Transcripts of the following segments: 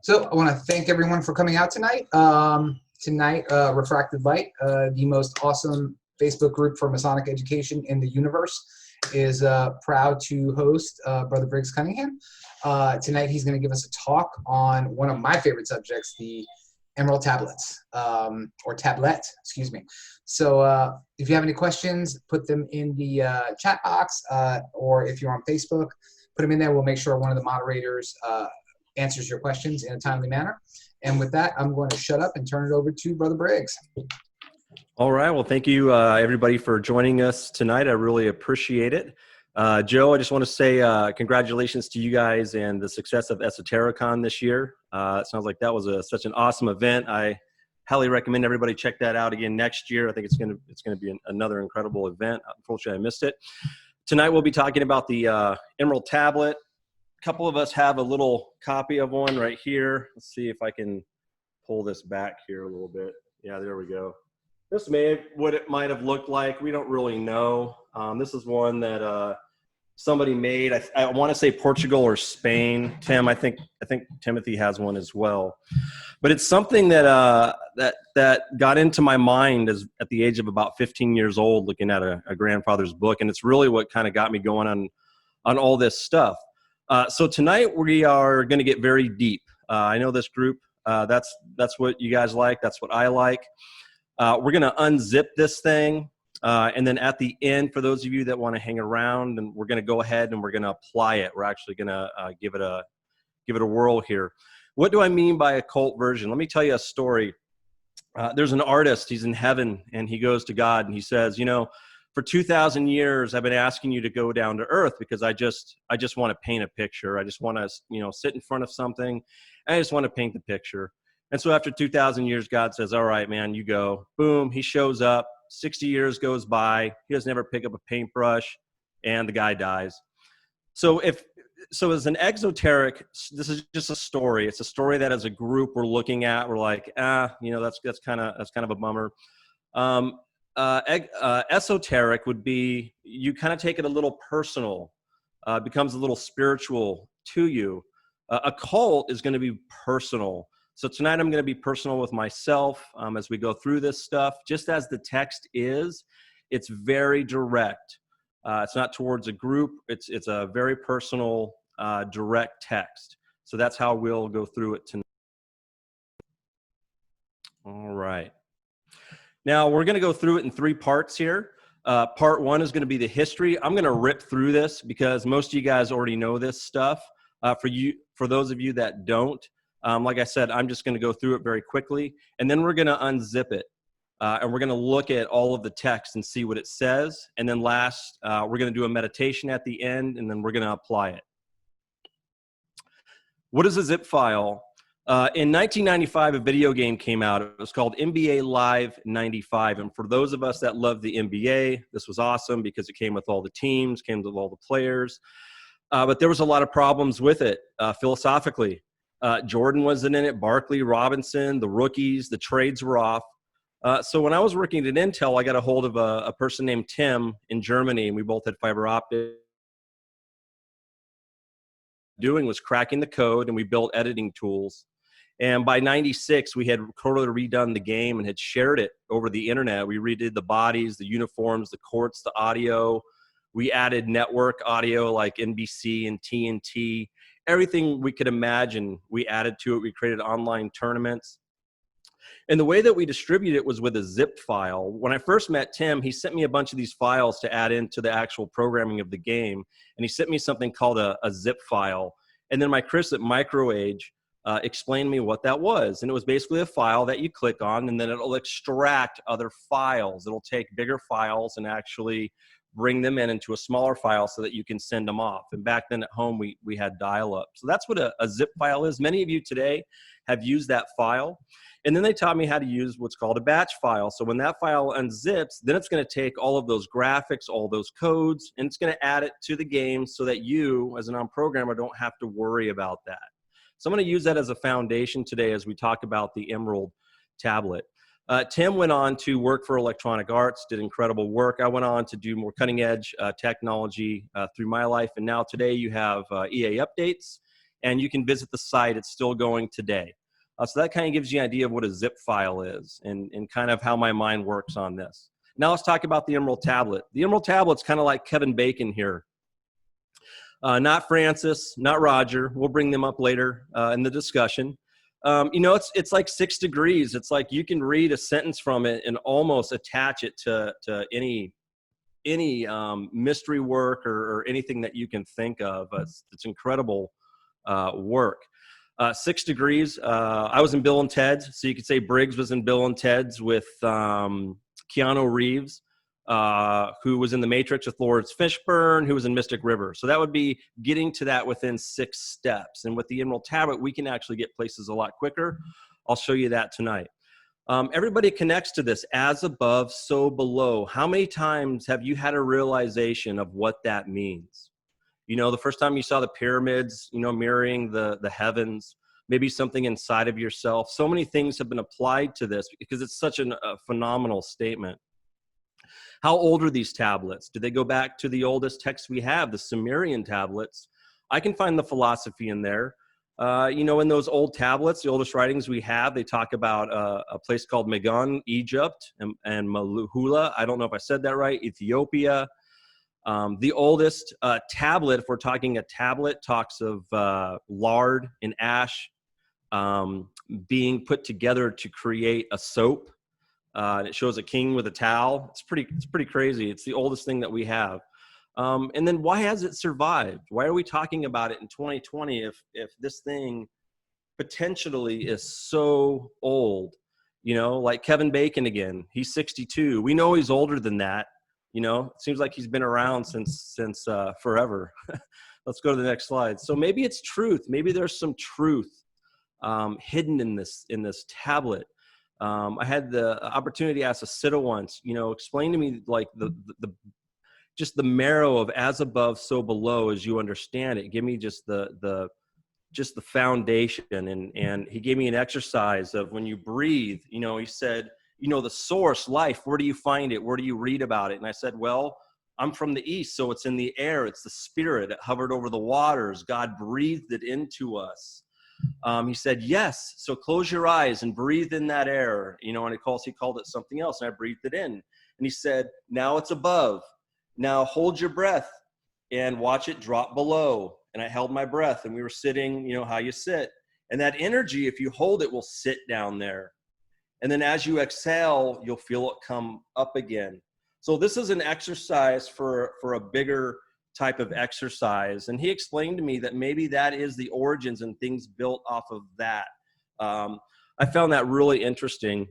So I want to thank everyone for coming out tonight. Refracted Light, the most awesome Facebook group for Masonic education in the universe, is proud to host Brother Briggs Cunningham. Tonight he's going to give us a talk on one of my favorite subjects, the Emerald tablets, or tablet, excuse me. So if you have any questions, put them in the chat box, or if you're on Facebook, put them in there. We'll make sure one of the moderators answers your questions in a timely manner. And with that, I'm going to shut up and turn it over to Brother Briggs. All right. Well, thank you, everybody, for joining us tonight. I really appreciate it. Joe, I just want to say congratulations to you guys and the success of Esotericon this year. It sounds like that was such an awesome event. I highly recommend everybody check that out again next year. I think it's going to be another incredible event. Unfortunately, I missed it. Tonight, we'll be talking about the Emerald Tablet. A couple of us have a little copy of one right here. Let's see if I can pull this back here a little bit. Yeah, there we go. This may what it might have looked like. We don't really know. This is one that somebody made. I want to say Portugal or Spain. Tim, I think Timothy has one as well. But it's something that that got into my mind at the age of about 15 years old, looking at a grandfather's book, and it's really what kind of got me going on all this stuff. So tonight we are going to get very deep. I know this group. That's what you guys like. That's what I like. We're going to unzip this thing, and then at the end, for those of you that want to hang around, and we're going to go ahead and we're going to apply it. We're actually going to give it a whirl here. What do I mean by occult version? Let me tell you a story. There's an artist. He's in heaven, and he goes to God, and he says, you know, for 2,000 years, I've been asking you to go down to earth because I just want to paint a picture. I just want to, sit in front of something. And I just want to paint the picture. And so after 2,000 years, God says, all right, man, you go. Boom, he shows up. 60 years goes by. He doesn't ever pick up a paintbrush, and the guy dies. So as an exoteric, this is just a story. It's a story that as a group we're looking at. We're like, that's kind of a bummer. Esoteric would be you kind of take it a little personal, becomes a little spiritual to you. Occult is going to be personal. So tonight I'm going to be personal with myself as we go through this stuff. Just as the text is, it's very direct. It's not towards a group. It's a very personal, direct text. So that's how we'll go through it tonight. All right. Now, we're going to go through it in 3 parts here. Part 1 is going to be the history. I'm going to rip through this because most of you guys already know this stuff. For those of you that don't, like I said, I'm just going to go through it very quickly. And then we're going to unzip it. And we're going to look at all of the text and see what it says. And then last, we're going to do a meditation at the end, and then we're going to apply it. What is a zip file? In 1995, a video game came out. It was called NBA Live 95. And for those of us that love the NBA, this was awesome because it came with all the teams, came with all the players. But there was a lot of problems with it philosophically. Jordan wasn't in it, Barkley, Robinson, the rookies, the trades were off. So when I was working at Intel, I got a hold of a person named Tim in Germany, and we both had fiber optic. Doing was cracking the code, and we built editing tools. And by 96, we had totally redone the game and had shared it over the internet. We redid the bodies, the uniforms, the courts, the audio. We added network audio like NBC and TNT. Everything we could imagine, we added to it. We created online tournaments. And the way that we distribute it was with a zip file. When I first met Tim, he sent me a bunch of these files to add into the actual programming of the game. And he sent me something called a zip file. And then my Chris at MicroAge explained to me what that was. And it was basically a file that you click on, and then it'll extract other files. It'll take bigger files and actually bring them into a smaller file so that you can send them off. And back then at home, we had dial-up. So that's what a zip file is. Many of you today have used that file. And then they taught me how to use what's called a batch file. So when that file unzips, then it's going to take all of those graphics, all those codes, and it's going to add it to the game so that you, as a non-programmer, don't have to worry about that. So I'm going to use that as a foundation today as we talk about the Emerald tablet. Tim went on to work for Electronic Arts, did incredible work. I went on to do more cutting edge technology through my life. And now today you have EA updates and you can visit the site. It's still going today. So that kind of gives you an idea of what a zip file is and kind of how my mind works on this. Now let's talk about the Emerald Tablet. The Emerald Tablet's kind of like Kevin Bacon here. Not Francis, not Roger. We'll bring them up later in the discussion. You know, it's like 6 degrees. It's like you can read a sentence from it and almost attach it to any mystery work or anything that you can think of. It's incredible work. 6 degrees. I was in Bill and Ted's, so you could say Briggs was in Bill and Ted's with Keanu Reeves, who was in The Matrix with Lawrence Fishburne, who was in Mystic River. So that would be getting to that within 6 steps. And with the Emerald Tablet, we can actually get places a lot quicker. I'll show you that tonight. Everybody connects to this, as above, so below. How many times have you had a realization of what that means? You know, the first time you saw the pyramids, you know, mirroring the heavens, maybe something inside of yourself. So many things have been applied to this because it's such a phenomenal statement. How old are these tablets? Do they go back to the oldest text we have, the Sumerian tablets? I can find the philosophy in there. You know, in those old tablets, the oldest writings we have, they talk about a place called Megon, Egypt, and Maluhula. I don't know if I said that right, Ethiopia. The oldest tablet, if we're talking a tablet, talks of lard and ash being put together to create a soap. And it shows a king with a towel. It's pretty crazy. It's the oldest thing that we have. And then why has it survived? Why are we talking about it in 2020 if this thing potentially is so old? You know, like Kevin Bacon again, he's 62. We know he's older than that. You know, it seems like he's been around since forever. Let's go to the next slide. So maybe it's truth. Maybe there's some truth hidden in this tablet. I had the opportunity to ask a sitter once, you know, explain to me like just the marrow of as above, so below as you understand it. Give me just the foundation. And he gave me an exercise of when you breathe, you know, he said, you know, the source, life, where do you find it? Where do you read about it? And I said, well, I'm from the East, so it's in the air. It's the spirit. It hovered over the waters. God breathed it into us. He said, yes. So close your eyes and breathe in that air. You know, and he called it something else. And I breathed it in. And he said, now it's above. Now hold your breath and watch it drop below. And I held my breath and we were sitting, you know, how you sit. And that energy, if you hold it, will sit down there. And then as you exhale, you'll feel it come up again. So this is an exercise for a bigger type of exercise. And he explained to me that maybe that is the origins and things built off of that. I found that really interesting.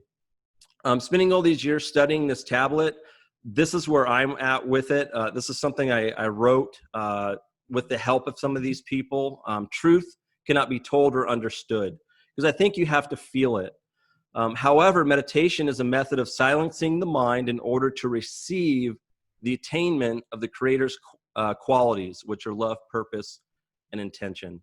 Spending all these years studying this tablet, this is where I'm at with it. This is something I wrote with the help of some of these people. Truth cannot be told or understood because I think you have to feel it. However, meditation is a method of silencing the mind in order to receive the attainment of the Creator's qualities, which are love, purpose, and intention.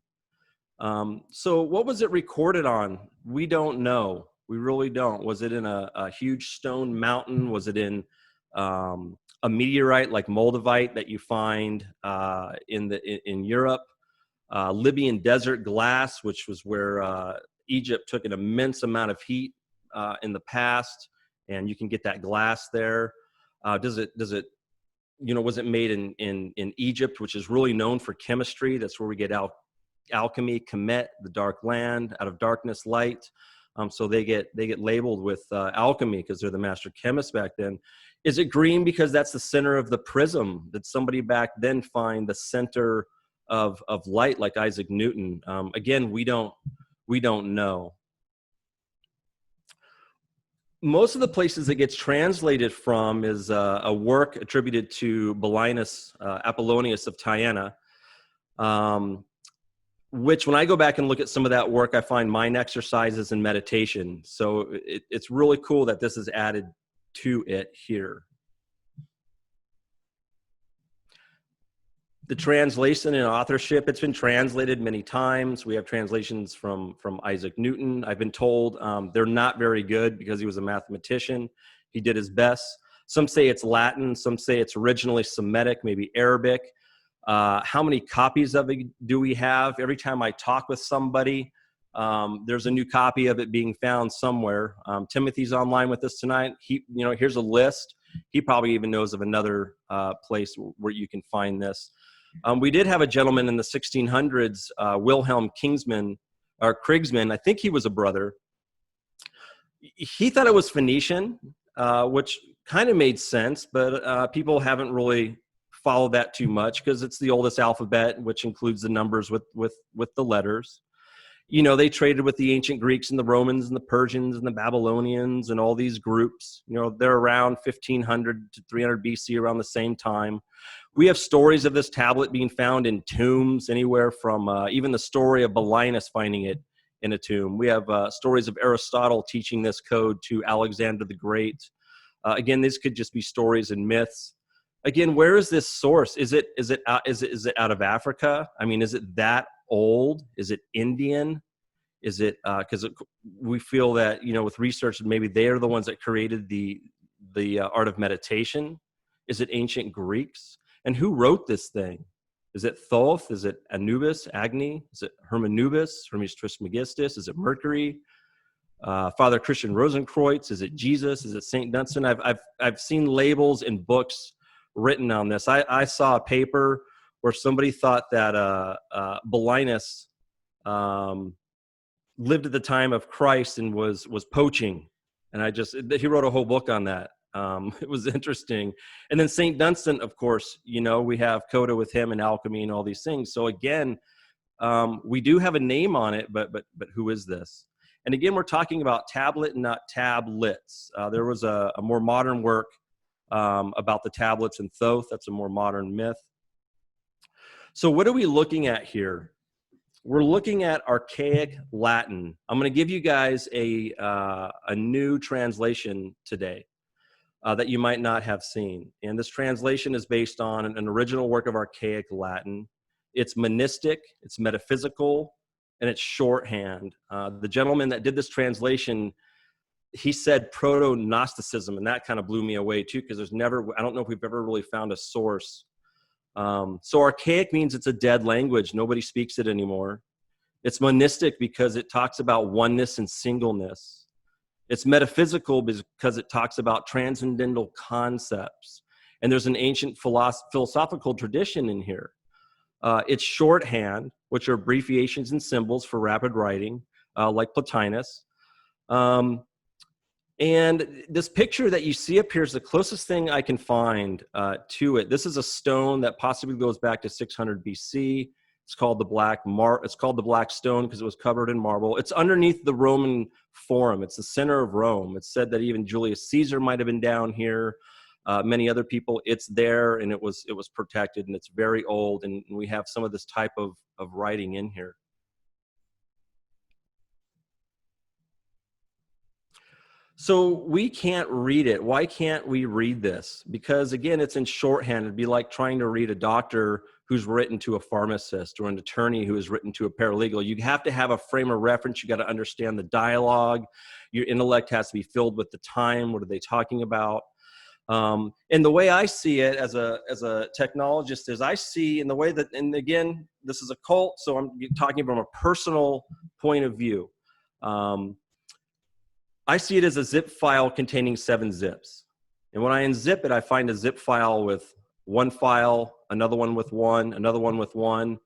So what was it recorded on? We don't know. We really don't. Was it in a huge stone mountain? Was it in a meteorite like moldavite that you find in Europe? Libyan desert glass, which was where Egypt took an immense amount of heat in the past, and you can get that glass there. Does it you know, was it made in Egypt, which is really known for chemistry? That's where we get alchemy, Kemet, the dark land, out of darkness, light. So they get labeled with alchemy because they're the master chemists back then. Is it green because that's the center of the prism? Did somebody back then find the center of light like Isaac Newton? Again, we don't know. Most of the places it gets translated from is a work attributed to Belinus Apollonius of Tyana, which when I go back and look at some of that work, I find mind exercises and meditation. So it's really cool that this is added to it here. The translation and authorship, it's been translated many times. We have translations from Isaac Newton. I've been told they're not very good because he was a mathematician. He did his best. Some say it's Latin. Some say it's originally Semitic, maybe Arabic. How many copies of it do we have? Every time I talk with somebody, there's a new copy of it being found somewhere. Timothy's online with us tonight. Here's a list. He probably even knows of another place where you can find this. We did have a gentleman in the 1600s, Wilhelm Kriegsmann. I think he was a brother. He thought it was Phoenician, which kind of made sense, but people haven't really followed that too much because it's the oldest alphabet, which includes the numbers with the letters. They traded with the ancient Greeks and the Romans and the Persians and the Babylonians and all these groups. They're around 1500 to 300 BC, around the same time. We have stories of this tablet being found in tombs, anywhere from even the story of Belinus finding it in a tomb. We have stories of Aristotle teaching this code to Alexander the Great. Again, these could just be stories and myths. Again, where is this source? Is it out of Africa? I mean, is it that old? Is it Indian? Is it because we feel that with research maybe they are the ones that created the art of meditation? Is it ancient Greeks? And who wrote this thing? Is it Thoth? Is it Anubis, Agni? Is it Hermanubis, Hermes Trismegistus? Is it Mercury? Father Christian Rosenkreutz? Is it Jesus? Is it Saint Dunstan? I've seen labels in books written on this. I saw a paper where somebody thought that Belinus lived at the time of Christ and was poaching, and he wrote a whole book on that. It was interesting. And then Saint Dunstan, of course, we have Coda with him and alchemy and all these things. So again, we do have a name on it, but who is this? And again, we're talking about tablet and not tablets. There was a more modern work about the tablets and Thoth. That's a more modern myth. So what are we looking at here? We're looking at archaic Latin. I'm going to give you guys a new translation today that you might not have seen. And this translation is based on an original work of archaic Latin. It's monistic, it's metaphysical, and it's shorthand. The gentleman that did this translation, he said proto-Gnosticism, and that kind of blew me away too, because I don't know if we've ever really found a source. So archaic means it's a dead language. Nobody speaks it anymore. It's monistic because it talks about oneness and singleness. It's metaphysical because it talks about transcendental concepts. And there's an ancient philosophical tradition in here. It's shorthand, which are abbreviations and symbols for rapid writing, like Plotinus. And this picture that you see up here is the closest thing I can find to it. This is a stone that possibly goes back to 600 BC. It's called the Black Stone because it was covered in marble. It's underneath the Roman Forum. It's the center of Rome. It's said that even Julius Caesar might have been down here. Many other people. It's there, and it was protected, and it's very old. And we have some of this type of writing in here. So we can't read it. Why can't we read this? Because again, it's in shorthand. It'd be like trying to read a doctor who's written to a pharmacist or an attorney who is written to a paralegal. You have to have a frame of reference. You got to understand the dialogue. Your intellect has to be filled with the time. What are they talking about? And the way I see it as a technologist is I see in the way that, and again, this is a cult, so I'm talking from a personal point of view. I see it as a zip file containing 7 zips. And when I unzip it, I find a zip file with 1 file, another one with 1, another one with 1.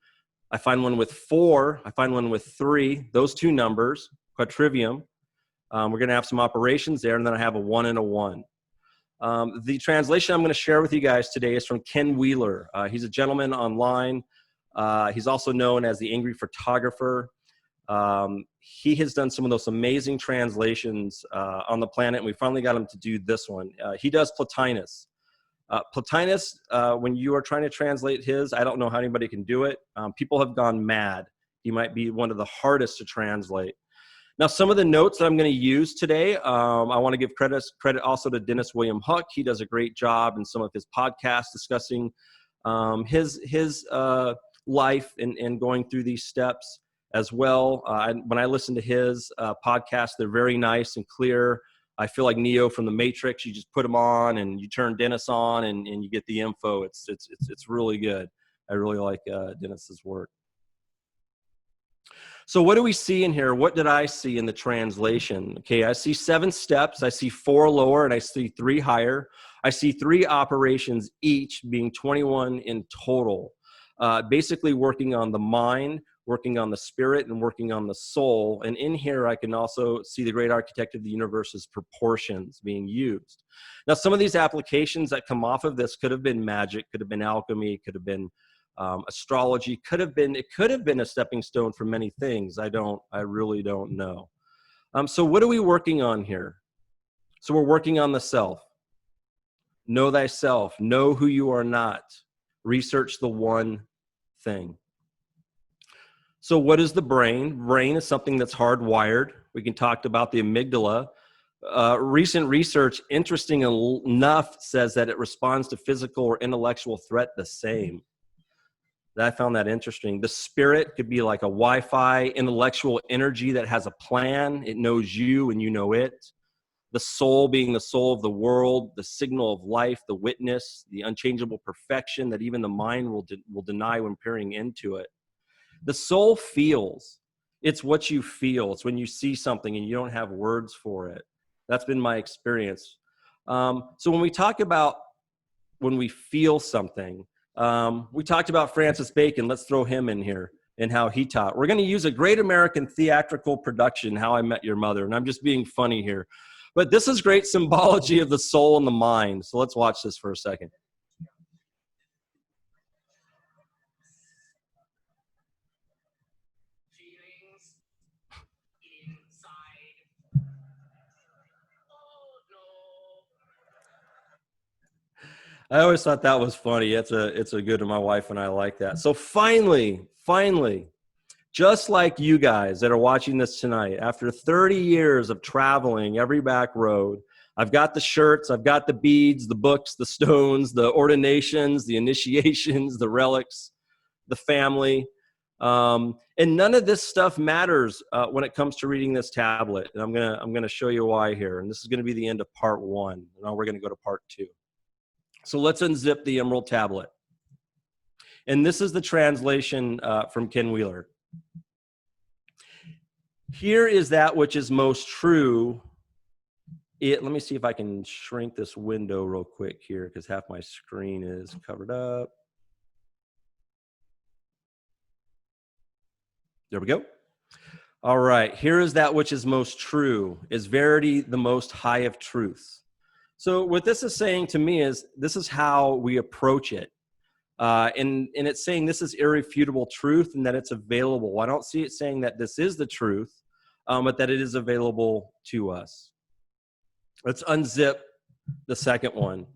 I find one with 4. I find one with 3. Those 2 numbers, quadrivium. We're going to have some operations there, and then I have a 1 and a 1. The translation I'm going to share with you guys today is from Ken Wheeler. He's a gentleman online. He's also known as the Angry Photographer. He has done some of those amazing translations on the planet, and we finally got him to do this one. He does Plotinus. Plotinus, when you are trying to translate his, I don't know how anybody can do it. People have gone mad. He might be one of the hardest to translate. Now, some of the notes that I'm going to use today, I want to give credit also to Dennis William Huck. He does a great job in some of his podcasts discussing his life and going through these steps as well. When I listen to his podcasts, they're very nice and clear. I feel like Neo from the Matrix. You just put him on and you turn Dennis on and you get the info. It's really good. I really like Dennis's work. So what do we see in here? What did I see in the translation? Okay, I see 7 steps. I see 4 lower, and I see 3 higher. I see 3 operations, each being 21 in total. Basically working on the mind, working on the spirit, and working on the soul. And in here, I can also see the great architect of the universe's proportions being used. Now, some of these applications that come off of this could have been magic, could have been alchemy, could have been astrology, it could have been a stepping stone for many things. I really don't know. So what are we working on here? So we're working on the self. Know thyself, know who you are not. Research the one thing. So what is the brain? Brain is something that's hardwired. We can talk about the amygdala. Recent research, interesting enough, says that it responds to physical or intellectual threat the same. I found that interesting. The spirit could be like a Wi-Fi, intellectual energy that has a plan. It knows you and you know it. The soul being the soul of the world, the signal of life, the witness, the unchangeable perfection that even the mind will deny when peering into it. The soul feels. It's what you feel. It's when you see something and you don't have words for it. That's been my experience. So when we talk about when we feel something, we talked about Francis Bacon. Let's throw him in here and how he taught. We're going to use a great American theatrical production, How I Met Your Mother, and I'm just being funny here. But this is great symbology of the soul and the mind. So let's watch this for a second. Feelings inside. Oh no. I always thought that was funny. It's a good to my wife and I like that. So finally, just like you guys that are watching this tonight, after 30 years of traveling every back road, I've got the shirts, I've got the beads, the books, the stones, the ordinations, the initiations, the relics, the family. And none of this stuff matters when it comes to reading this tablet. And I'm gonna show you why here. And this is gonna be the end of part 1. Now we're gonna go to part 2. So let's unzip the Emerald Tablet. And this is the translation from Ken Wheeler. Here is that which is most true. Let me see if I can shrink this window real quick here because half my screen is covered up. There we go. All right, here is that which is most true. Is verity the most high of truths? So what this is saying to me is this is how we approach it. And it's saying this is irrefutable truth and that it's available. I don't see it saying that this is the truth, but that it is available to us. Let's unzip the second one.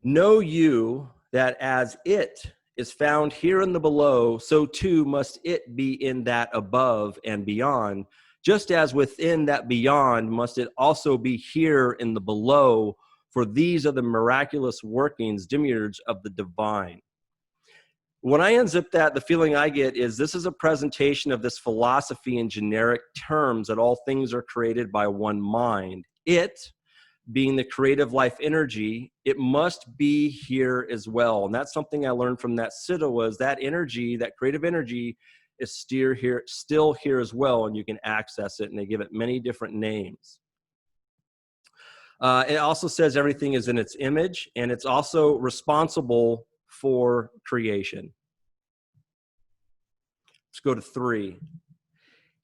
Know you that as it is found here in the below, so too must it be in that above and beyond. Just as within that beyond must it also be here in the below, for these are the miraculous workings, demiurge of the divine. When I unzip that, the feeling I get is this is a presentation of this philosophy in generic terms that all things are created by one mind. It, being the creative life energy, it must be here as well. And that's something I learned from that siddha was that energy, that creative energy is still here as well, and you can access it, and they give it many different names. It also says everything is in its image, and it's also responsible for creation. Let's go to 3.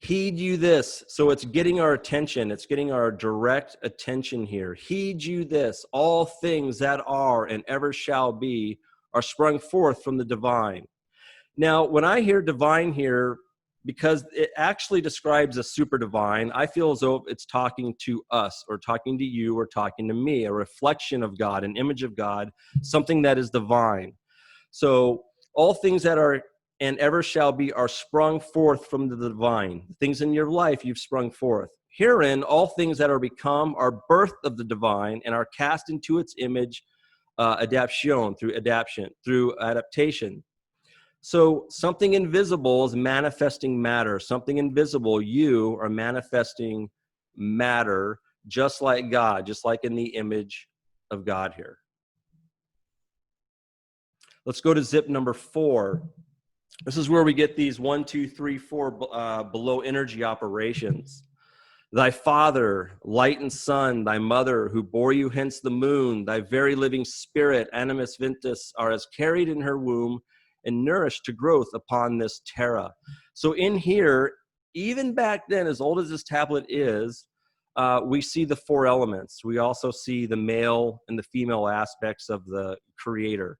Heed you this. So it's getting our attention. It's getting our direct attention here. Heed you this. All things that are and ever shall be are sprung forth from the divine. Now, when I hear divine here, because it actually describes a super divine, I feel as though it's talking to us or talking to you or talking to me, a reflection of God, an image of God, something that is divine. So all things that are and ever shall be are sprung forth from the divine. Things in your life you've sprung forth. Herein, all things that are become are birthed of the divine and are cast into its image, adaptation. So something invisible is manifesting matter. Something invisible, you are manifesting matter, just like God, just like in the image of God here. Let's go to zip number 4. This is where we get these 1, 2, 3, 4 below energy operations. Thy father, light and sun, thy mother, who bore you hence the moon, thy very living spirit, animus ventus, are as carried in her womb and nourished to growth upon this terra. So in here, even back then, as old as this tablet is, we see the 4 elements. We also see the male and the female aspects of the creator.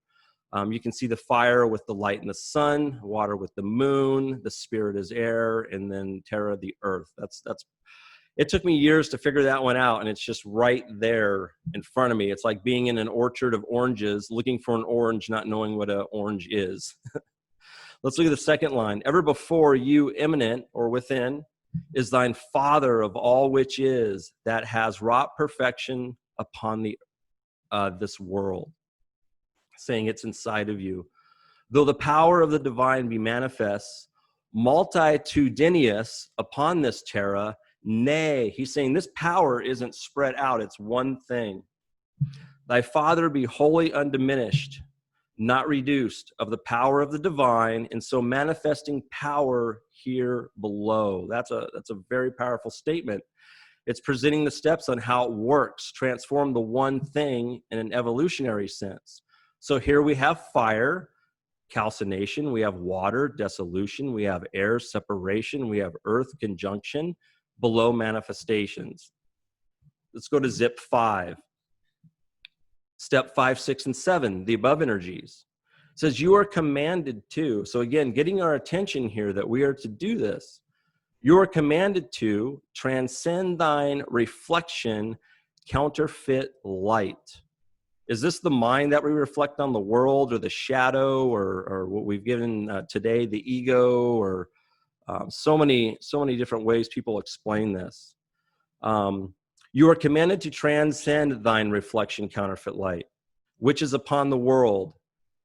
You can see the fire with the light and the sun, water with the moon, the spirit is air, and then terra, the earth. It took me years to figure that one out, and it's just right there in front of me. It's like being in an orchard of oranges, looking for an orange, not knowing what an orange is. Let's look at the second line. Ever before you, immanent or within, is thine Father of all which is, that has wrought perfection upon this world. Saying it's inside of you. Though the power of the divine be manifest, multitudinous upon this terra, nay, he's saying this power isn't spread out, it's one thing. Thy Father be wholly undiminished, not reduced, of the power of the divine, and so manifesting power here below. That's a very powerful statement. It's presenting the steps on how it works, transform the one thing in an evolutionary sense. So here we have fire, calcination, we have water, dissolution, we have air, separation, we have earth, conjunction, below manifestations. Let's go to zip 5. Step 5, 6, and 7, the above energies. It says you are commanded to, so again, getting our attention here that we are to do this. You are commanded to transcend thine reflection, counterfeit light. Is this the mind that we reflect on the world, or the shadow, or what we've given today, the ego, or so many different ways people explain this. You are commanded to transcend thine reflection, counterfeit light, which is upon the world,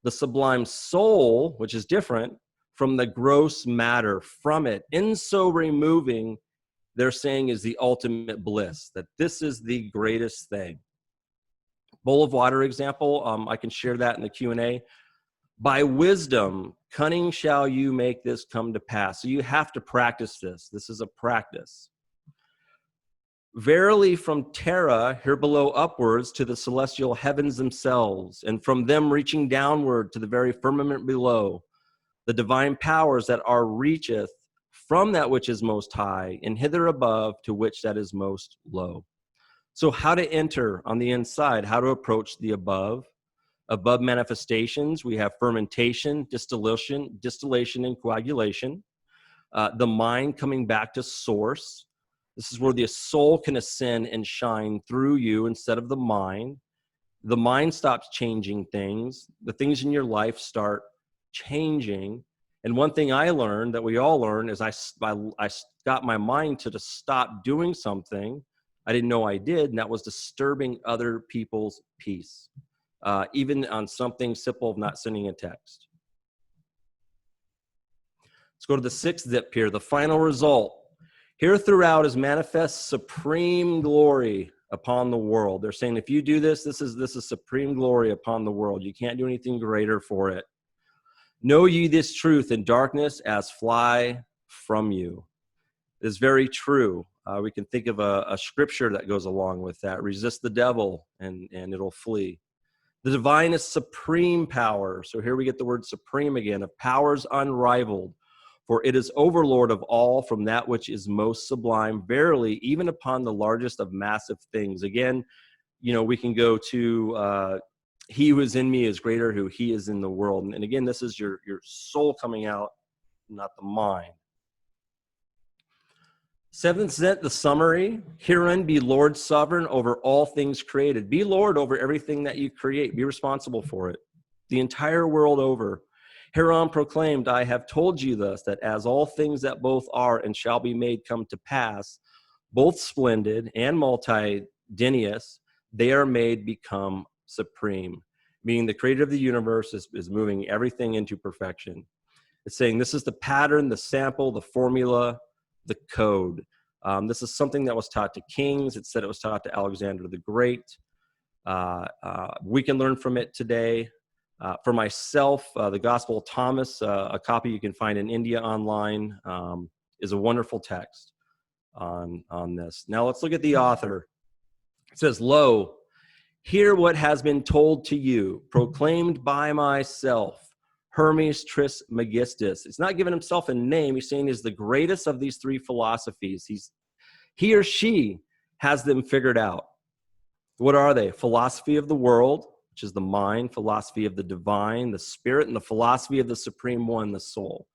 the sublime soul, which is different from the gross matter, from it. In so removing, they're saying is the ultimate bliss, that this is the greatest thing. Bowl of water example, I can share that in the Q&A. By wisdom, cunning shall you make this come to pass. So you have to practice this. This is a practice. Verily from terra, here below upwards to the celestial heavens themselves, and from them reaching downward to the very firmament below, the divine powers that are reacheth from that which is most high, and hither above to which that is most low. So how to enter on the inside, how to approach the above. Above manifestations, we have fermentation, distillation, and coagulation. The mind coming back to source. This is where the soul can ascend and shine through you instead of the mind. The mind stops changing things. The things in your life start changing. And one thing I learned, that we all learn, is I got my mind to stop doing something I didn't know I did, and that was disturbing other people's peace. Even on something simple of not sending a text. Let's go to the 6th zip here, the final result. Here throughout is manifest supreme glory upon the world. They're saying if you do this, this is supreme glory upon the world. You can't do anything greater for it. Know ye this truth in darkness as fly from you. It is very true. We can think of a scripture that goes along with that. Resist the devil and it'll flee. The divine is supreme power. So here we get the word supreme again, of powers unrivaled. For it is overlord of all from that which is most sublime, verily, even upon the largest of massive things. Again, we can go to he who is in me is greater who he is in the world. And again, this is your soul coming out, not the mind. 7th zent, the summary. Herein be Lord sovereign over all things created. Be Lord over everything that you create. Be responsible for it. The entire world over. Hereon proclaimed, I have told you thus, that as all things that both are and shall be made come to pass, both splendid and multitudinous, they are made become supreme. Meaning the creator of the universe is moving everything into perfection. It's saying this is the pattern, the sample, the formula, the code. This is something that was taught to kings. It said it was taught to Alexander the Great. We can learn from it today. For myself, the Gospel of Thomas, a copy you can find in India online, is a wonderful text on this. Now let's look at the author. It says, "Lo, hear what has been told to you, proclaimed by myself, Hermes Trismegistus." It's not giving himself a name. He's saying he's the greatest of these three philosophies. He or she has them figured out. What are they? Philosophy of the world, which is the mind, philosophy of the divine, the spirit, and the philosophy of the supreme one, the soul.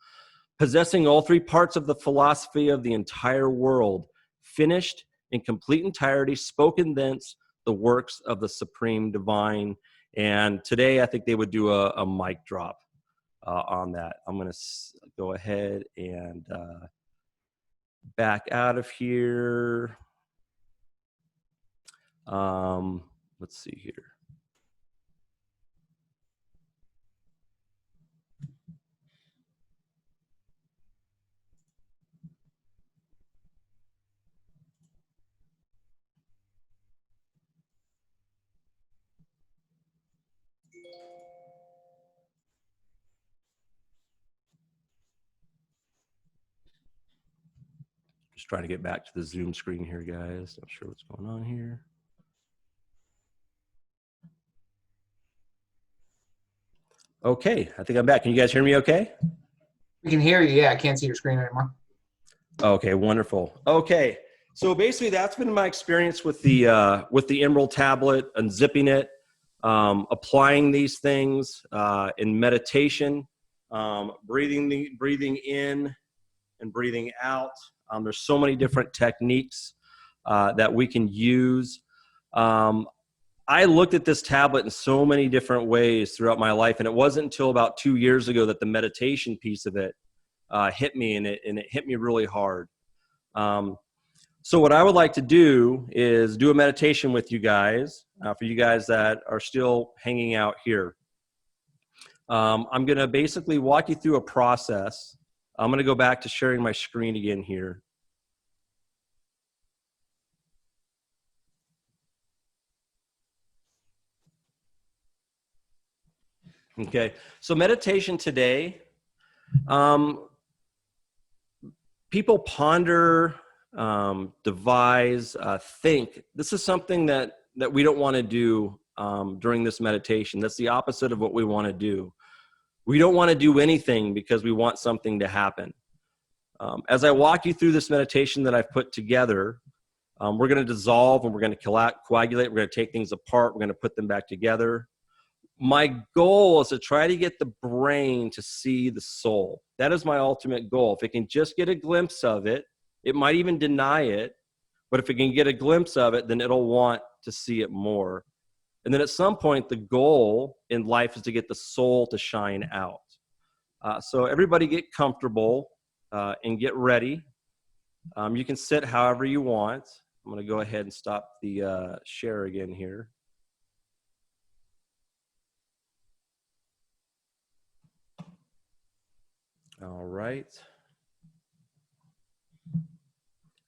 Possessing all three parts of the philosophy of the entire world, finished in complete entirety, spoken thence, the works of the supreme divine. And today I think they would do a mic drop on that. I'm going to go ahead and back out of here. Let's see here. Just trying to get back to the Zoom screen here, guys. Not sure what's going on here. Okay, I think I'm back. Can you guys hear me okay? We can hear you. Yeah, I can't see your screen anymore. Okay, wonderful. Okay, so basically that's been my experience with the Emerald tablet, unzipping it, applying these things in meditation, breathing in and breathing out. There's so many different techniques that we can use. I looked at this tablet in so many different ways throughout my life, and it wasn't until about 2 years ago that the meditation piece of it hit me, and it hit me really hard. So what I would like to do is do a meditation with you guys, for you guys that are still hanging out here. I'm going to basically walk you through a process. I'm going to go back to sharing my screen again here. Okay, so meditation today, people ponder, devise, think. This is something that we don't want to do during this meditation. That's the opposite of what we want to do. We don't want to do anything because we want something to happen. As I walk you through this meditation that I've put together, we're going to dissolve and we're going to coagulate. We're going to take things apart. We're going to put them back together. My goal is to try to get the brain to see the soul. That is my ultimate goal. If it can just get a glimpse of it, it might even deny it, but if it can get a glimpse of it, then it'll want to see it more. And then at some point, the goal in life is to get the soul to shine out. So everybody get comfortable and get ready. You can sit however you want. I'm going to go ahead and stop the share again here. All right.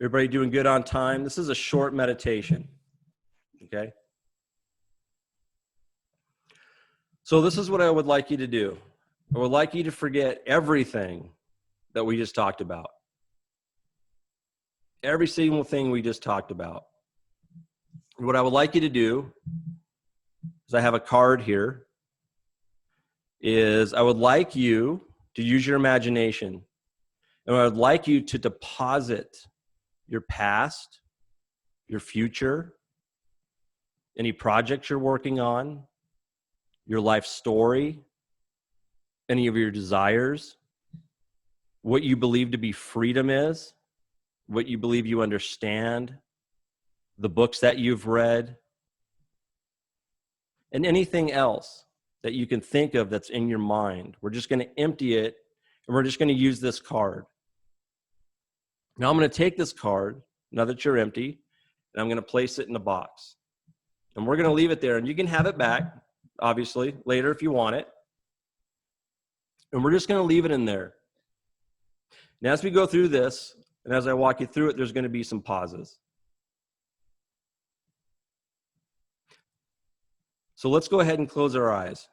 Everybody doing good on time? This is a short meditation, okay? So this is what I would like you to do. I would like you to forget everything that we just talked about. Every single thing we just talked about. What I would like you to do is I have a card here, is I would like you to use your imagination. And I would like you to deposit your past, your future, any projects you're working on, your life story, any of your desires, what you believe to be freedom is, what you believe you understand, the books that you've read, and anything else that you can think of that's in your mind. We're just going to empty it, and we're just going to use this card. Now I'm going to take this card, now that you're empty, and I'm going to place it in a box. And we're going to leave it there, and you can have it back, obviously, later if you want it. And we're just going to leave it in there. And as we go through this, and as I walk you through it, there's going to be some pauses. So let's go ahead and close our eyes.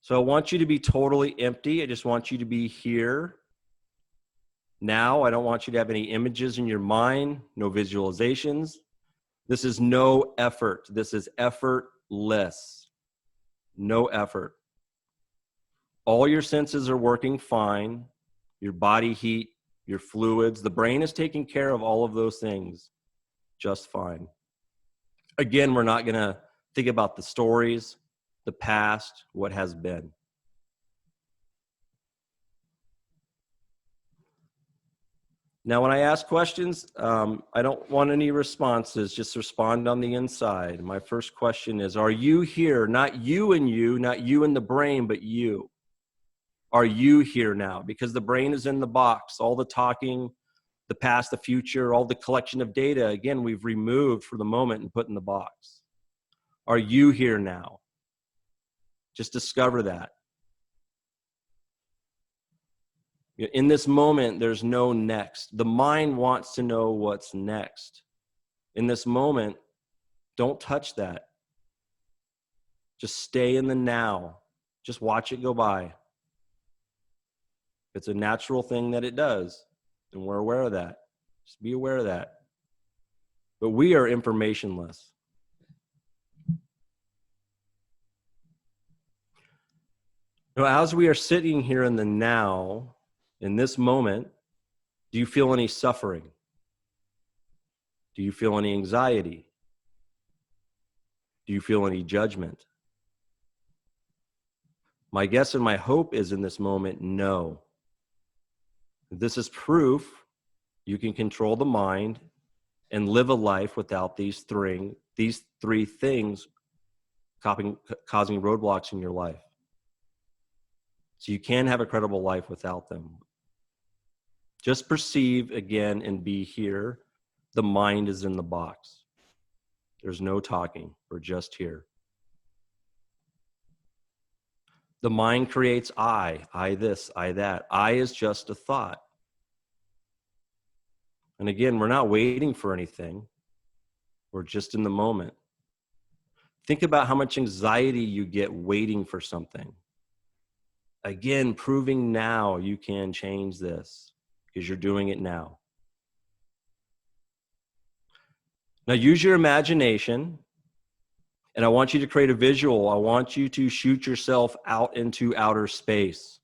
So I want you to be totally empty. I just want you to be here now. I don't want you to have any images in your mind, no visualizations. This is no effort. This is effortless. No effort. All your senses are working fine. Your body heat, your fluids. The brain is taking care of all of those things just fine. Again, we're not going to think about the stories, the past, what has been. Now, when I ask questions, I don't want any responses. Just respond on the inside. My first question is, are you here? Not you and you, not you and the brain, but you. Are you here now? Because the brain is in the box. All the talking, the past, the future, all the collection of data, again, we've removed for the moment and put in the box. Are you here now? Just discover that. In this moment, there's no next. The mind wants to know what's next. In this moment, don't touch that. Just stay in the now. Just watch it go by. It's a natural thing that it does, and we're aware of that. Just be aware of that. But we are informationless. Now, as we are sitting here in the now, in this moment, do you feel any suffering? Do you feel any anxiety? Do you feel any judgment? My guess and my hope is in this moment, no. This is proof you can control the mind and live a life without these three things causing roadblocks in your life. So you can have a credible life without them. Just perceive again and be here. The mind is in the box. There's no talking. We're just here. The mind creates I this, I that. I is just a thought. And again, we're not waiting for anything. We're just in the moment. Think about how much anxiety you get waiting for something. Again, proving now you can change this because you're doing it now. Now use your imagination, and I want you to create a visual. I want you to shoot yourself out into outer space.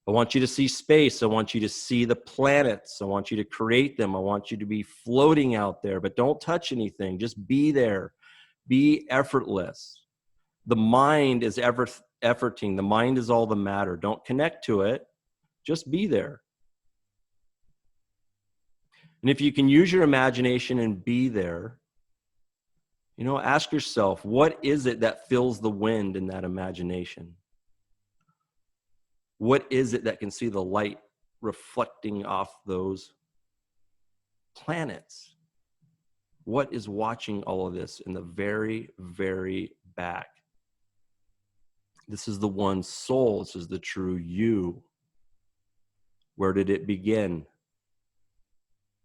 I want you to see space. I want you to see the planets. I want you to create them. I want you to be floating out there, but don't touch anything. Just be there. Be effortless. The mind is efforting. The mind is all the matter. Don't connect to it. Just be there. And if you can use your imagination and be there, ask yourself, what is it that fills the wind in that imagination? What is it that can see the light reflecting off those planets? What is watching all of this in the very, very back? This is the one soul. This is the true you. Where did it begin?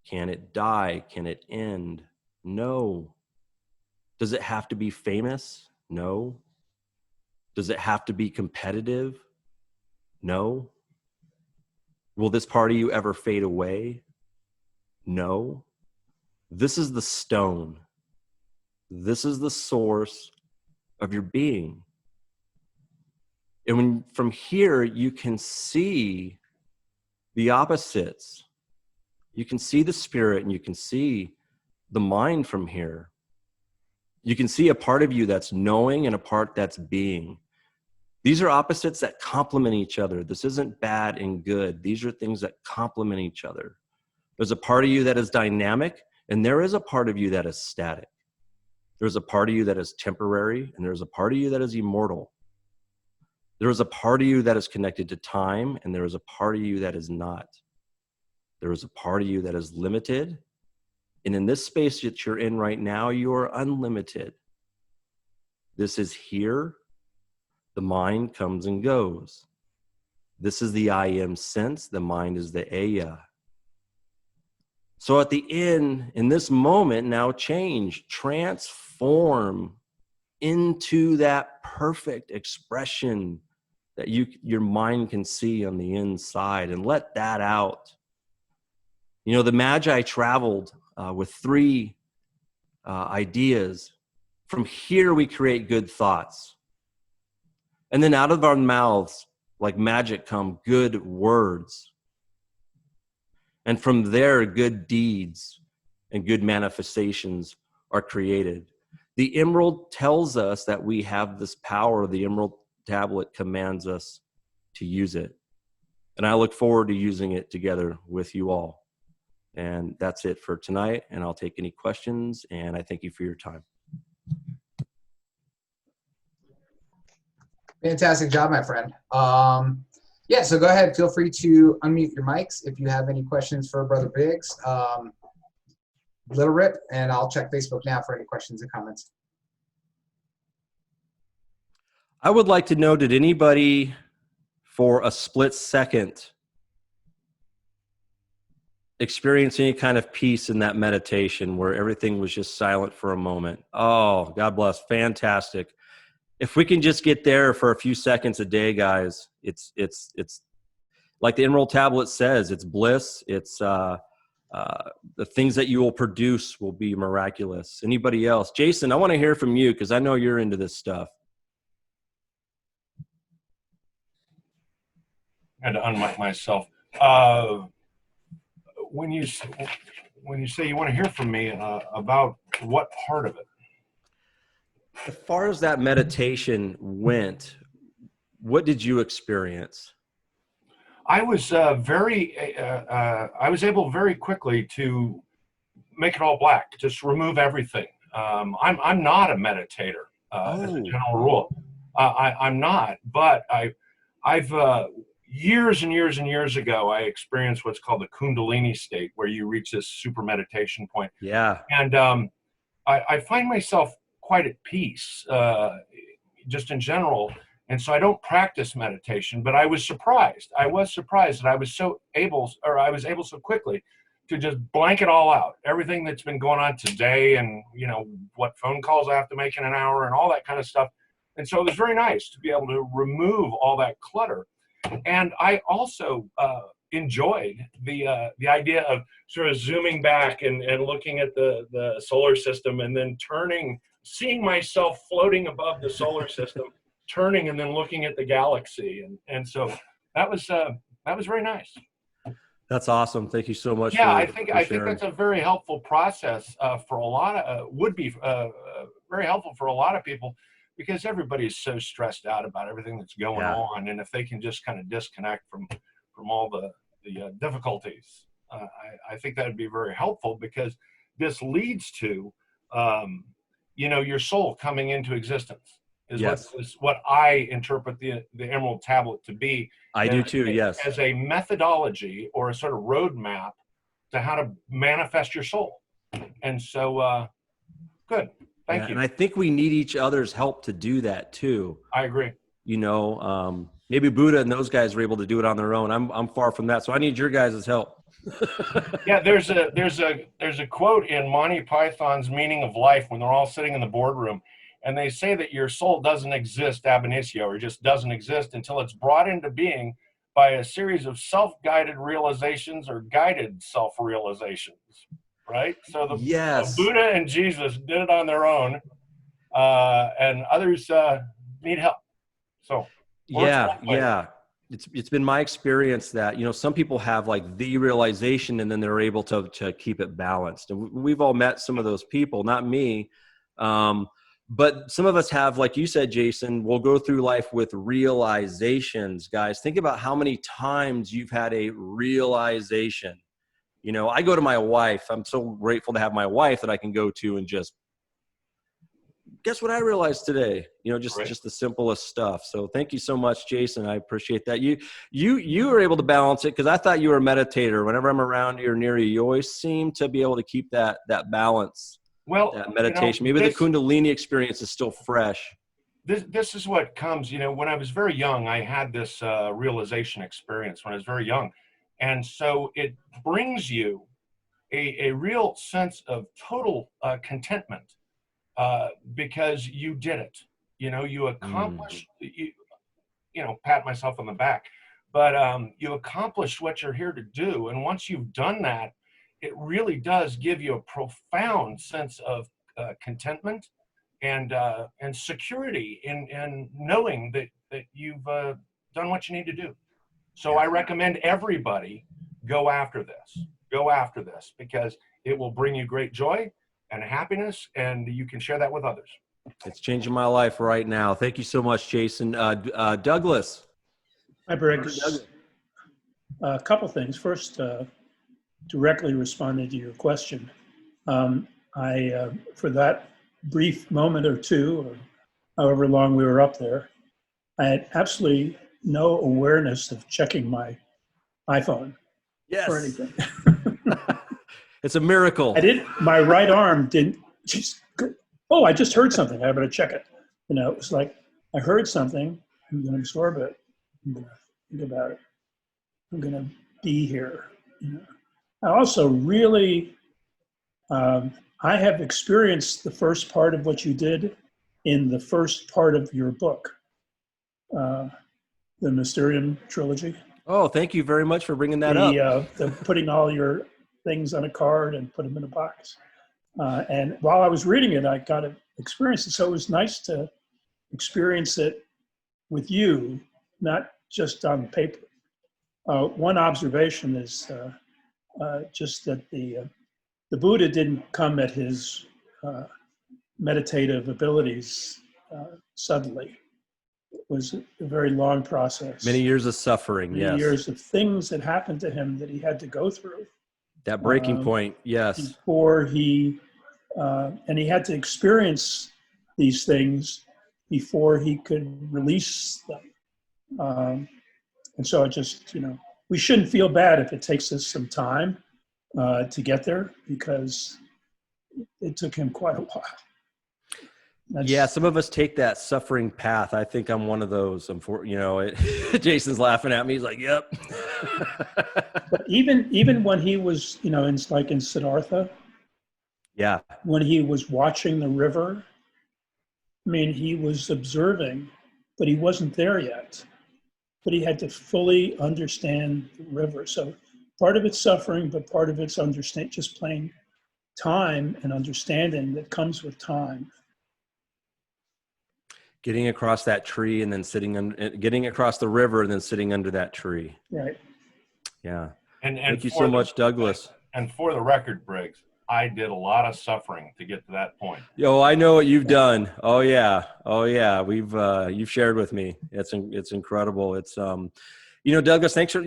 Can it die? Can it end? No. Does it have to be famous? No. Does it have to be competitive? No. Will this part of you ever fade away? No. This is the stone. This is the source of your being. And from here, you can see the opposites. You can see the spirit and you can see the mind from here. You can see a part of you that's knowing and a part that's being. These are opposites that complement each other. This isn't bad and good. These are things that complement each other. There's a part of you that is dynamic, and there is a part of you that is static. There's a part of you that is temporary, and there's a part of you that is immortal. There is a part of you that is connected to time, and there is a part of you that is not. There is a part of you that is limited, and in this space that you're in right now, you are unlimited. This is here. The mind comes and goes. This is the I am sense. The mind is the Aya. So at the end, in this moment, now change, transform into that perfect expression that your mind can see on the inside, and let that out. You know, the Magi traveled with three ideas. From here, we create good thoughts. And then out of our mouths, like magic, come good words. And from there, good deeds and good manifestations are created. The emerald tells us that we have this power. The emerald tablet commands us to use it. And I look forward to using it together with you all. And that's it for tonight. And I'll take any questions. And I thank you for your time. Fantastic job, my friend. Yeah, so go ahead. Feel free to unmute your mics if you have any questions for Brother Briggs. Little Rip, and I'll check Facebook now for any questions and comments. I would like to know, did anybody for a split second experience any kind of peace in that meditation where everything was just silent for a moment? Oh, God bless. Fantastic. If we can just get there for a few seconds a day, guys, it's like the Emerald Tablet says, it's bliss. It's the things that you will produce will be miraculous. Anybody else? Jason, I want to hear from you because I know you're into this stuff. I had to unmic myself. When you say you want to hear from me about what part of it? As far as that meditation went, what did you experience? I was I was able very quickly to make it all black, just remove everything. I'm not a meditator as a general rule. I'm not, but I've years and years and years ago, I experienced what's called the Kundalini state, where you reach this super meditation point. Yeah. And I find myself quite at peace, just in general. And so I don't practice meditation, but I was surprised. I was surprised that I was able so quickly to just blank it all out. Everything that's been going on today, and you know what phone calls I have to make in an hour and all that kind of stuff. And so it was very nice to be able to remove all that clutter. And I also enjoyed the idea of sort of zooming back and looking at the solar system, and then seeing myself floating above the solar system, turning and then looking at the galaxy. And so that was very nice. That's awesome. Thank you so much. Yeah, I think that's a very helpful process for a lot of would be very helpful for a lot of people, because everybody's so stressed out about everything that's going on, and if they can just kind of disconnect from all the difficulties, I think that would be very helpful, because this leads to your soul coming into existence. Is what I interpret the Emerald Tablet to be. I do too, yes. As a methodology or a sort of roadmap to how to manifest your soul. And so, good. Thank you. And I think we need each other's help to do that too. I agree. You know, maybe Buddha and those guys were able to do it on their own. I'm far from that, so I need your guys' help. Yeah, there's a quote in Monty Python's Meaning of Life when they're all sitting in the boardroom, and they say that your soul doesn't exist ab initio, or just doesn't exist until it's brought into being by a series of self-guided realizations or guided self-realizations, right? So the Buddha and Jesus did it on their own, and others need help. So it's been my experience that, you know, some people have like the realization and then they're able to keep it balanced. And we've all met some of those people, not me. But some of us have, like you said, Jason, we'll go through life with realizations. Guys, think about how many times you've had a realization. You know, I go to my wife. I'm so grateful to have my wife that I can go to and just, guess what I realized today? You know, just the simplest stuff. So thank you so much, Jason. I appreciate that. You were able to balance it, because I thought you were a meditator. Whenever I'm around you or near you, you always seem to be able to keep that balance. Well, that meditation. Maybe the Kundalini experience is still fresh. This is what comes, you know, when I was very young, I had this realization experience when I was very young. And so it brings you a real sense of total contentment, because you did it. You know, you accomplished, pat myself on the back, but you accomplished what you're here to do. And once you've done that, it really does give you a profound sense of contentment and security in knowing that you've done what you need to do. So I recommend everybody go after this because it will bring you great joy and happiness, and you can share that with others. It's changing my life right now. Thank you so much, Jason. Douglas. Hi, Briggs. A couple things. First, directly responding to your question, for that brief moment or two, or however long we were up there, I had absolutely no awareness of checking my iPhone or anything. It's a miracle. My right arm didn't just go, oh, I just heard something. I better check it. It was like, I heard something. I'm going to absorb it. I'm going to think about it. I'm going to be here. I also really, I have experienced the first part of what you did in the first part of your book, the Mysterium trilogy. Oh, thank you very much for bringing that up. The putting all your things on a card and put them in a box. And while I was reading it, I got to experience it. So it was nice to experience it with you, not just on paper. One observation is just that the Buddha didn't come at his meditative abilities suddenly. It was a very long process. Many years of suffering, Many years of things that happened to him that he had to go through. That breaking point, yes. Before he, and he had to experience these things before he could release them. And so it just, we shouldn't feel bad if it takes us some time to get there, because it took him quite a while. Yeah, some of us take that suffering path. I think I'm one of those. Jason's laughing at me. He's like, "Yep." But even when he was, in Siddhartha, yeah, when he was watching the river, he was observing, but he wasn't there yet. But he had to fully understand the river. So part of it's suffering, but part of it's just plain time and understanding that comes with time. Getting across that tree and then getting across the river and then sitting under that tree. Right. Yeah. And thank you so much, Douglas. And for the record, Briggs, I did a lot of suffering to get to that point. Yo, I know what you've done. Oh yeah. You've shared with me. It's incredible. It's Douglas, thanks for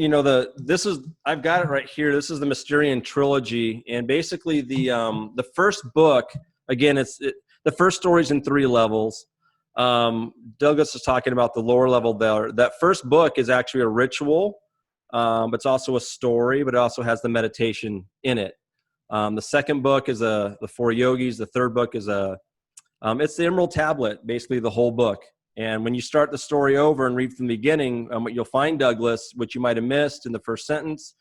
I've got it right here. This is the Mysterium trilogy, and basically the first book, again, the first story's in 3 levels. Douglas is talking about the lower level there. That first book is actually a ritual. It's also a story, but it also has the meditation in it. The second book is the 4 yogis. The third book is it's the Emerald Tablet, basically the whole book. And when you start the story over and read from the beginning, what you'll find, Douglas, what you might have missed in the first sentence,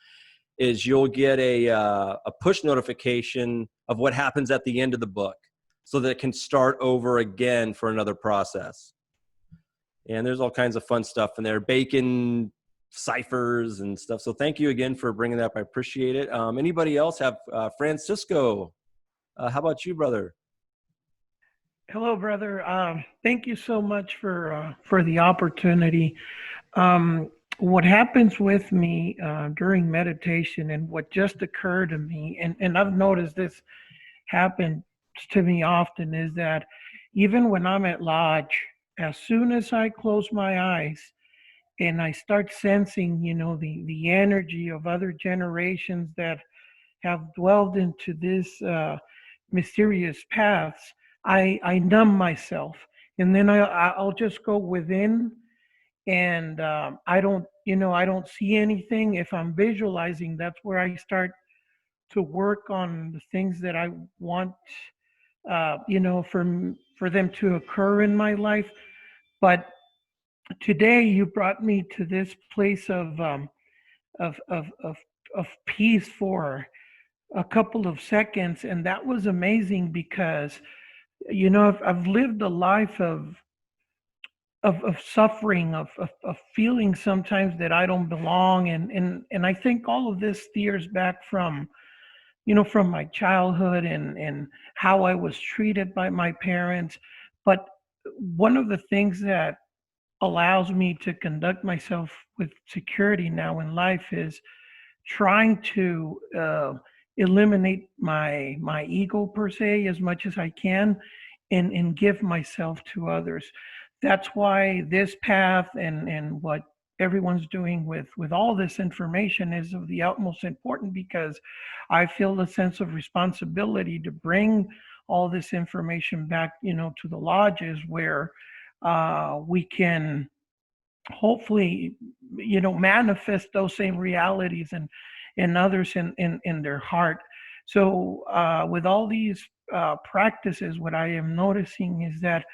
is you'll get a push notification of what happens at the end of the book, so that it can start over again for another process. And there's all kinds of fun stuff in there, bacon ciphers and stuff. So thank you again for bringing that up. I appreciate it. Anybody else have Francisco? How about you, brother? Hello, brother. Thank you so much for the opportunity. What happens with me during meditation, and what just occurred to me, and I've noticed this happen to me often, is that even when I'm at lodge, as soon as I close my eyes and I start sensing, the energy of other generations that have dwelled into this mysterious paths, I numb myself, and then I'll just go within, and I don't see anything. If I'm visualizing, that's where I start to work on the things that I want, for them to occur in my life. But today you brought me to this place of peace for a couple of seconds, and that was amazing, because I've lived a life of of suffering, of feeling sometimes that I don't belong. And I think all of this steers back from, from my childhood and how I was treated by my parents. But one of the things that allows me to conduct myself with security now in life is trying to eliminate my ego per se as much as I can, and give myself to others. That's why this path and what everyone's doing with all this information is of the utmost important, because I feel a sense of responsibility to bring all this information back, to the lodges where we can hopefully, manifest those same realities and others in their heart. So with all these practices, what I am noticing is that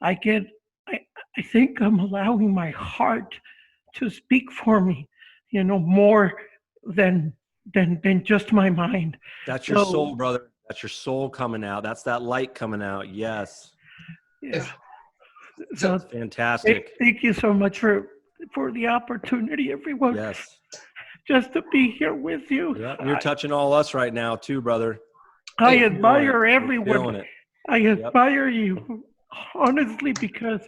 I get, I, I think I'm allowing my heart to speak for me, more than than just my mind. That's your soul, brother. That's your soul coming out. That's that light coming out. Yes. Yeah. So So Fantastic. thank you so much for the opportunity, everyone. Yes. Just to be here with you. Yeah. You're touching all us right now too, brother. I Hey, admire We're everyone. feeling it. I admire you, honestly, because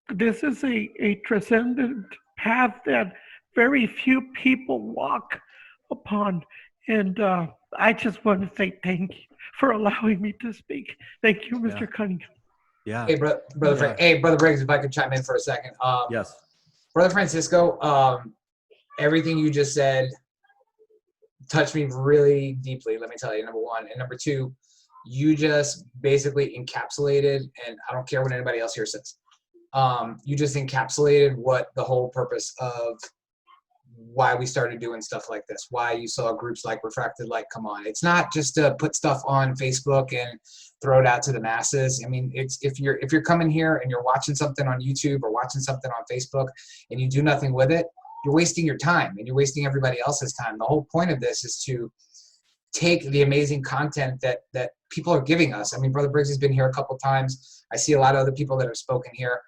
this is a transcendent path that very few people walk upon. And I just want to say thank you for allowing me to speak. Thank you, Mr. Yeah. Cunningham. Yeah. hey, Brother Briggs, if I could chime in for a second. Yes. Brother Francisco, everything you just said touched me really deeply, let me tell you, number one. And number two, you just basically encapsulated, and I don't care what anybody else here says, you just encapsulated what the whole purpose of why we started doing stuff like this, why you saw groups like Refracted Light come on. It's not just to put stuff on Facebook and throw it out to the masses. I mean, it's if you're coming here and you're watching something on YouTube or watching something on Facebook and you do nothing with it, you're wasting your time and you're wasting everybody else's time. The whole point of this is to take the amazing content that people are giving us. I mean, Brother Briggs has been here a couple times. I see a lot of other people that have spoken here.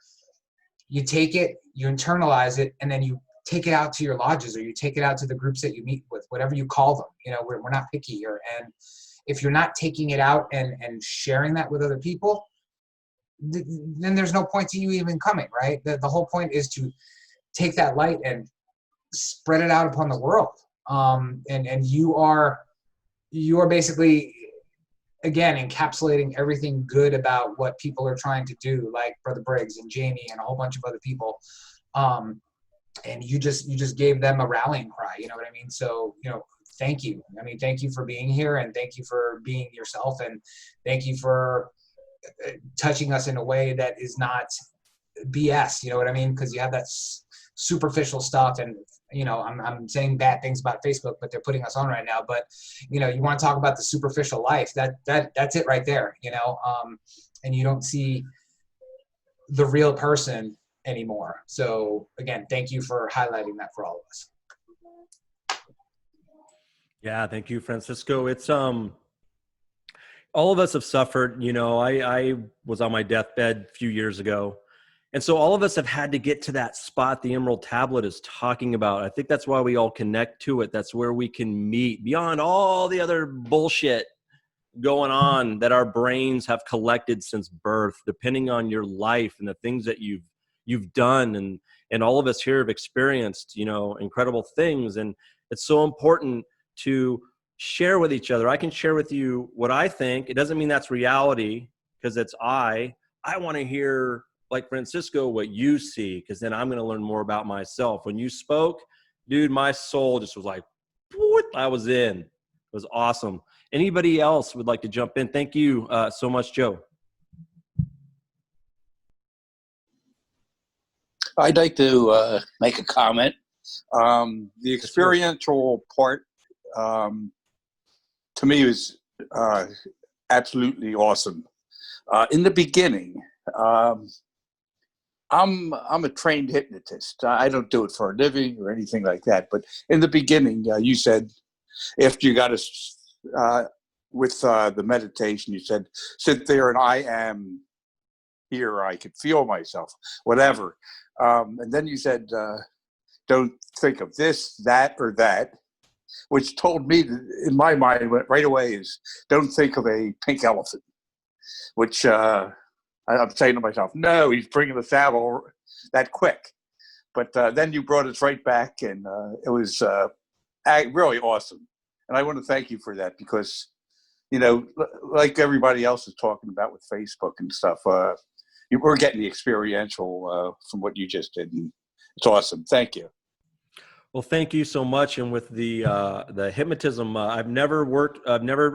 You take it, you internalize it, and then you take it out to your lodges, or you take it out to the groups that you meet with, whatever you call them. We're not picky here. And if you're not taking it out and sharing that with other people, then there's no point to you even coming, right? The whole point is to take that light and spread it out upon the world. And you are basically, again, encapsulating everything good about what people are trying to do, like Brother Briggs and Jamie and a whole bunch of other people. And you just gave them a rallying cry, you know what I mean? So, thank you. I mean, thank you for being here, and thank you for being yourself, and thank you for touching us in a way that is not BS, you know what I mean? Because you have that superficial stuff, and I'm saying bad things about Facebook, but they're putting us on right now. But you want to talk about the superficial life, that's it right there, and you don't see the real person anymore. So again, thank you for highlighting that for all of us. Yeah, thank you, Francisco. It's all of us have suffered. I was on my deathbed a few years ago, and so all of us have had to get to that spot the Emerald Tablet is talking about. I think that's why we all connect to it. That's where we can meet beyond all the other bullshit going on that our brains have collected since birth, depending on your life and the things that you've done, and all of us here have experienced, incredible things. And it's so important to share with each other. I can share with you what I think. It doesn't mean that's reality, because it's I want to hear, like Francisco, what you see, because then I'm going to learn more about myself. When you spoke, dude, my soul just was like, what? I was in. It was awesome. Anybody else would like to jump in? Thank you so much, Joe. I'd like to make a comment. The experiential part, to me, was absolutely awesome. In the beginning, I'm a trained hypnotist. I don't do it for a living or anything like that. But in the beginning, you said after you got us with the meditation, you said, sit there and I am hear, I could feel myself, whatever. And then you said, don't think of this, that, or that, which told me, in my mind, went right away is, don't think of a pink elephant, which I'm saying to myself, no, he's bringing the saddle that quick. But then you brought us right back, and it was really awesome. And I want to thank you for that, because, like everybody else is talking about with Facebook and stuff, we're getting the experiential from what you just did. And it's awesome. Thank you. Well, thank you so much. And with the hypnotism, I've never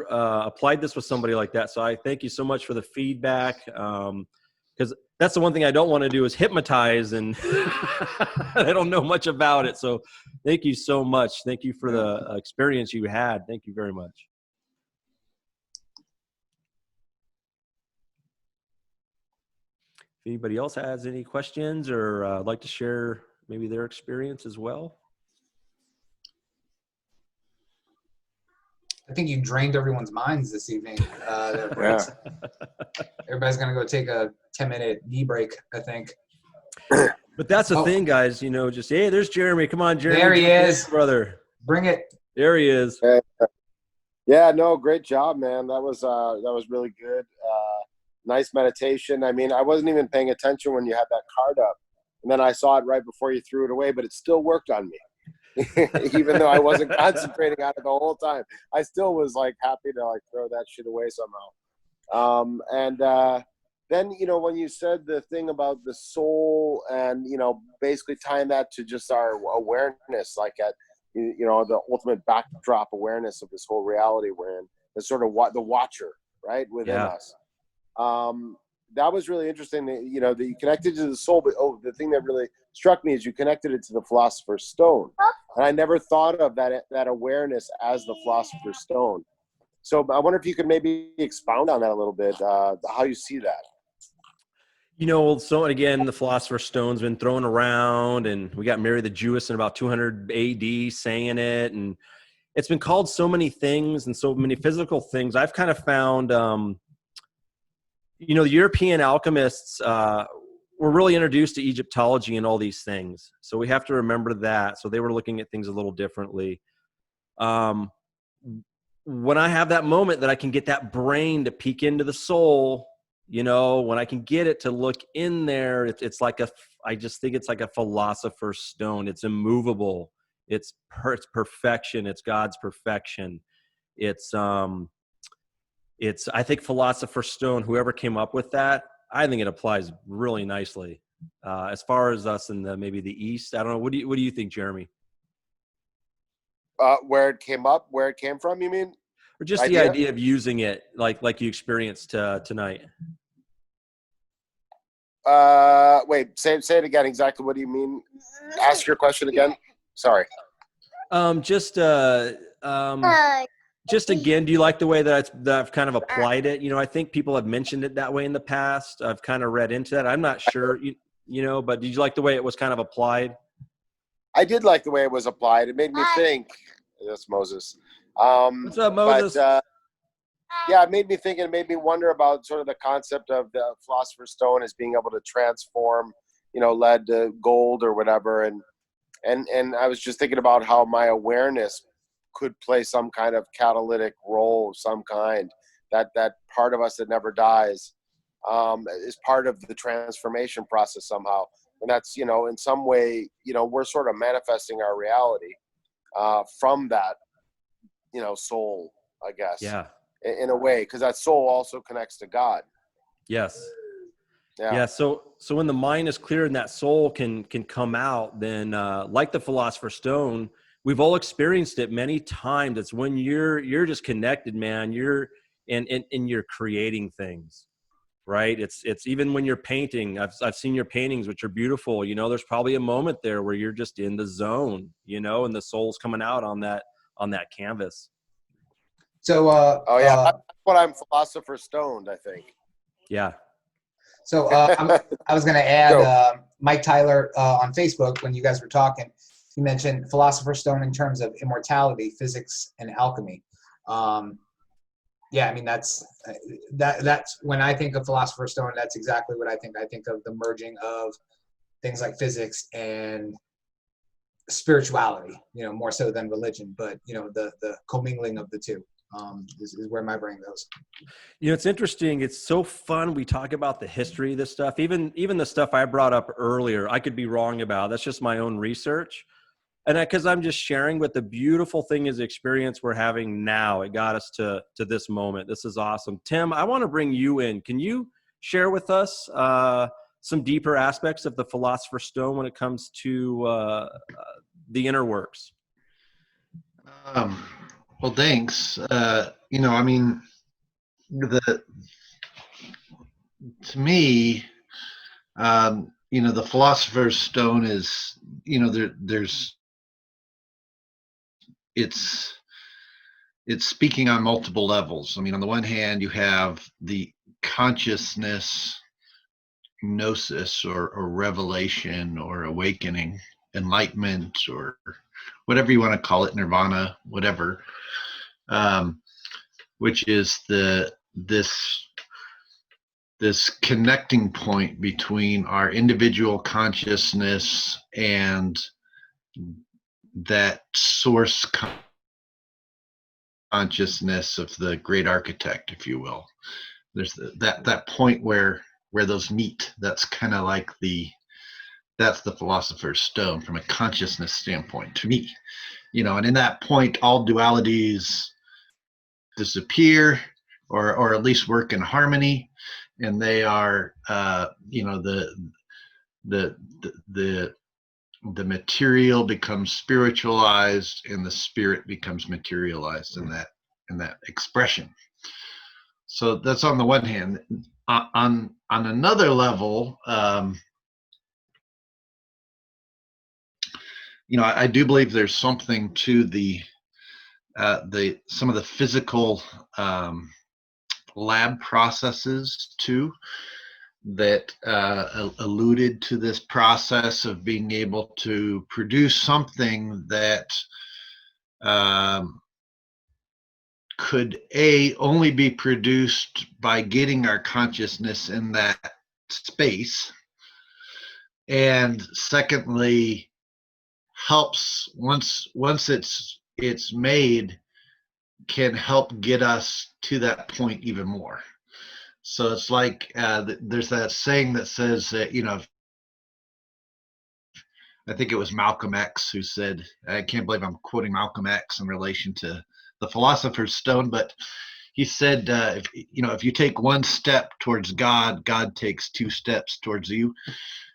applied this with somebody like that. So I thank you so much for the feedback. Because that's the one thing I don't want to do is hypnotize, and I don't know much about it. So thank you so much. Thank you for the experience you had. Thank you very much. If anybody else has any questions or like to share maybe their experience as well. I think you drained everyone's minds this evening. Everybody's going to go take a 10-minute knee break, I think. But that's the thing, guys. Just, hey, there's Jeremy. Come on, Jeremy. There he is. Brother. Bring it. There he is. Yeah, no, great job, man. That was really good. Nice meditation. I mean, I wasn't even paying attention when you had that card up. And then I saw it right before you threw it away, but it still worked on me. Even though I wasn't concentrating on it the whole time, I still was like happy to like throw that shit away somehow. Then, when you said the thing about the soul and, basically tying that to just our awareness, like at, the ultimate backdrop awareness of this whole reality we're in, the sort of the watcher, right, within us. That was really interesting that, that you connected to the soul, but the thing that really struck me is you connected it to the Philosopher's Stone. And I never thought of that awareness as the Philosopher's Stone. So I wonder if you could maybe expound on that a little bit, how you see that. So again, the Philosopher's Stone's been thrown around, and we got Mary the Jewess in about 200 AD saying it. And it's been called so many things and so many physical things. I've kind of found, the European alchemists were really introduced to Egyptology and all these things. So we have to remember that. So they were looking at things a little differently. When I have that moment that I can get that brain to peek into the soul, when I can get it to look in there, it's like I just think it's like a philosopher's stone. It's immovable. It's perfection. It's God's perfection. I think Philosopher's Stone, whoever came up with that, I think it applies really nicely. As far as us in maybe the East, I don't know. What do you think, Jeremy? Where it came from, you mean? Or just the idea of using it like you experienced tonight. Wait, say it again. Exactly what do you mean? Ask your question again. Sorry. Just again, do you like the way that I've kind of applied it? I think people have mentioned it that way in the past. I've kind of read into that. I'm not sure, but did you like the way it was kind of applied? I did like the way it was applied. It made me think. That's Moses. What's up, Moses? But, it made me think, and it made me wonder about sort of the concept of the Philosopher's Stone as being able to transform, lead to gold or whatever. And I was just thinking about how my awareness could play some kind of catalytic role of some kind, that part of us that never dies is part of the transformation process somehow. And that's, in some way, we're sort of manifesting our reality from that, soul, I guess. Yeah. In a way, because that soul also connects to God. Yes. Yeah. So when the mind is clear and that soul can come out, then like the Philosopher's Stone, we've all experienced it many times. It's when you're just connected, man. You're and you're creating things, right? It's even when you're painting. I've seen your paintings, which are beautiful. There's probably a moment there where you're just in the zone, and the soul's coming out on that canvas. So, that's what I'm Philosopher's Stoned, I think. Yeah. So I was going to add Mike Tyler on Facebook when you guys were talking. He mentioned Philosopher's Stone in terms of immortality, physics, and alchemy. yeah, I mean, that's when I think of Philosopher's Stone, that's exactly what I think. I think of the merging of things like physics and spirituality, more so than religion, but the commingling of the two is where my brain goes. It's interesting. It's so fun. We talk about the history of this stuff. Even the stuff I brought up earlier, I could be wrong about. That's just my own research. And because I'm just sharing what the beautiful thing is, the experience we're having now. It got us to this moment. This is awesome. Tim, I want to bring you in. Can you share with us some deeper aspects of the Philosopher's Stone when it comes to the inner works? Well, thanks. I mean, to me, the Philosopher's Stone is, it's speaking on multiple levels. I mean, on the one hand, you have the consciousness, gnosis, or revelation, or awakening, enlightenment, or whatever you want to call it, nirvana, whatever, which is this connecting point between our individual consciousness and that source consciousness of the great architect, if you will. There's that point where those meet. That's kind of like that's the Philosopher's Stone from a consciousness standpoint to me. And in that point, all dualities disappear, or at least work in harmony, and they are the material becomes spiritualized, and the spirit becomes materialized in that expression. So that's on the one hand. On another level, I do believe there's something to some of the physical lab processes too, that alluded to this process of being able to produce something that could only be produced by getting our consciousness in that space, and secondly, helps once it's made, can help get us to that point even more. So it's like there's that saying that says that, I think it was Malcolm X who said, I can't believe I'm quoting Malcolm X in relation to the Philosopher's Stone, but he said, if you take one step towards God, God takes two steps towards you.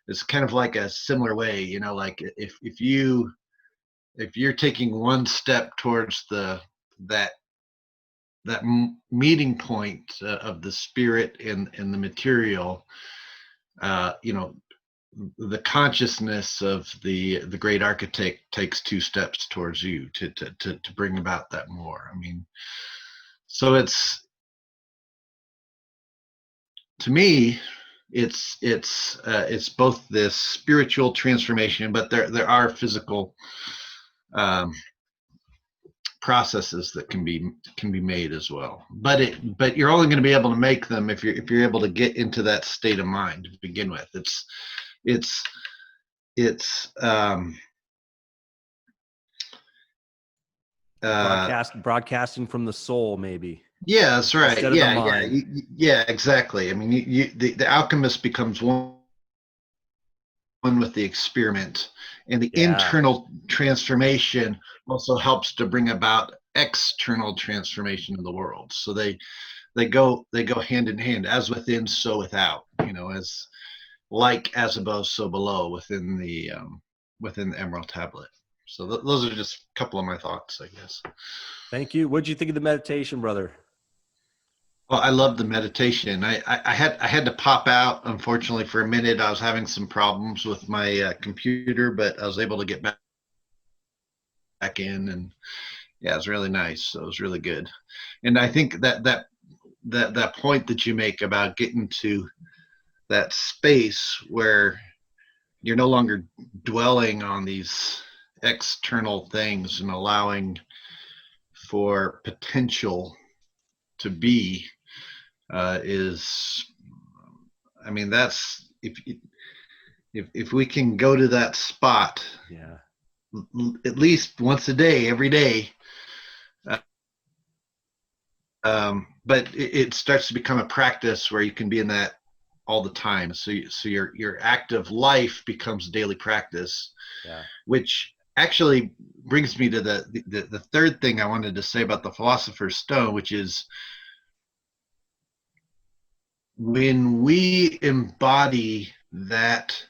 It's kind of like a similar way, like if you're taking one step towards that meeting point of the spirit and the material, the consciousness of the great architect takes two steps towards you to bring about that more. I mean, so to me, it's both this spiritual transformation, but there are physical processes that can be made as well. But you're only going to be able to make them if you're able to get into that state of mind to begin with. It's broadcasting from the soul, maybe. Yeah, that's right. Instead of the mind. Yeah, exactly. I mean, the alchemist becomes one with the experiment, and the internal transformation also helps to bring about external transformation in the world. So they go hand in hand, as within, so without. As like as above, so below within the Emerald Tablet. So those are just a couple of my thoughts, I guess. Thank you. What did you think of the meditation, brother? Well, I love the meditation. I had to pop out, unfortunately, for a minute. I was having some problems with my computer, but I was able to get back in, and yeah, it was really nice. So it was really good. And I think that point that you make about getting to that space where you're no longer dwelling on these external things and allowing for potential to be is, I mean, that's if we can go to that spot, Yeah. at least once a day, every day. But it starts to become a practice where you can be in that all the time. So your active life becomes daily practice. Yeah. Which actually brings me to the third thing I wanted to say about the Philosopher's Stone, which is when we embody that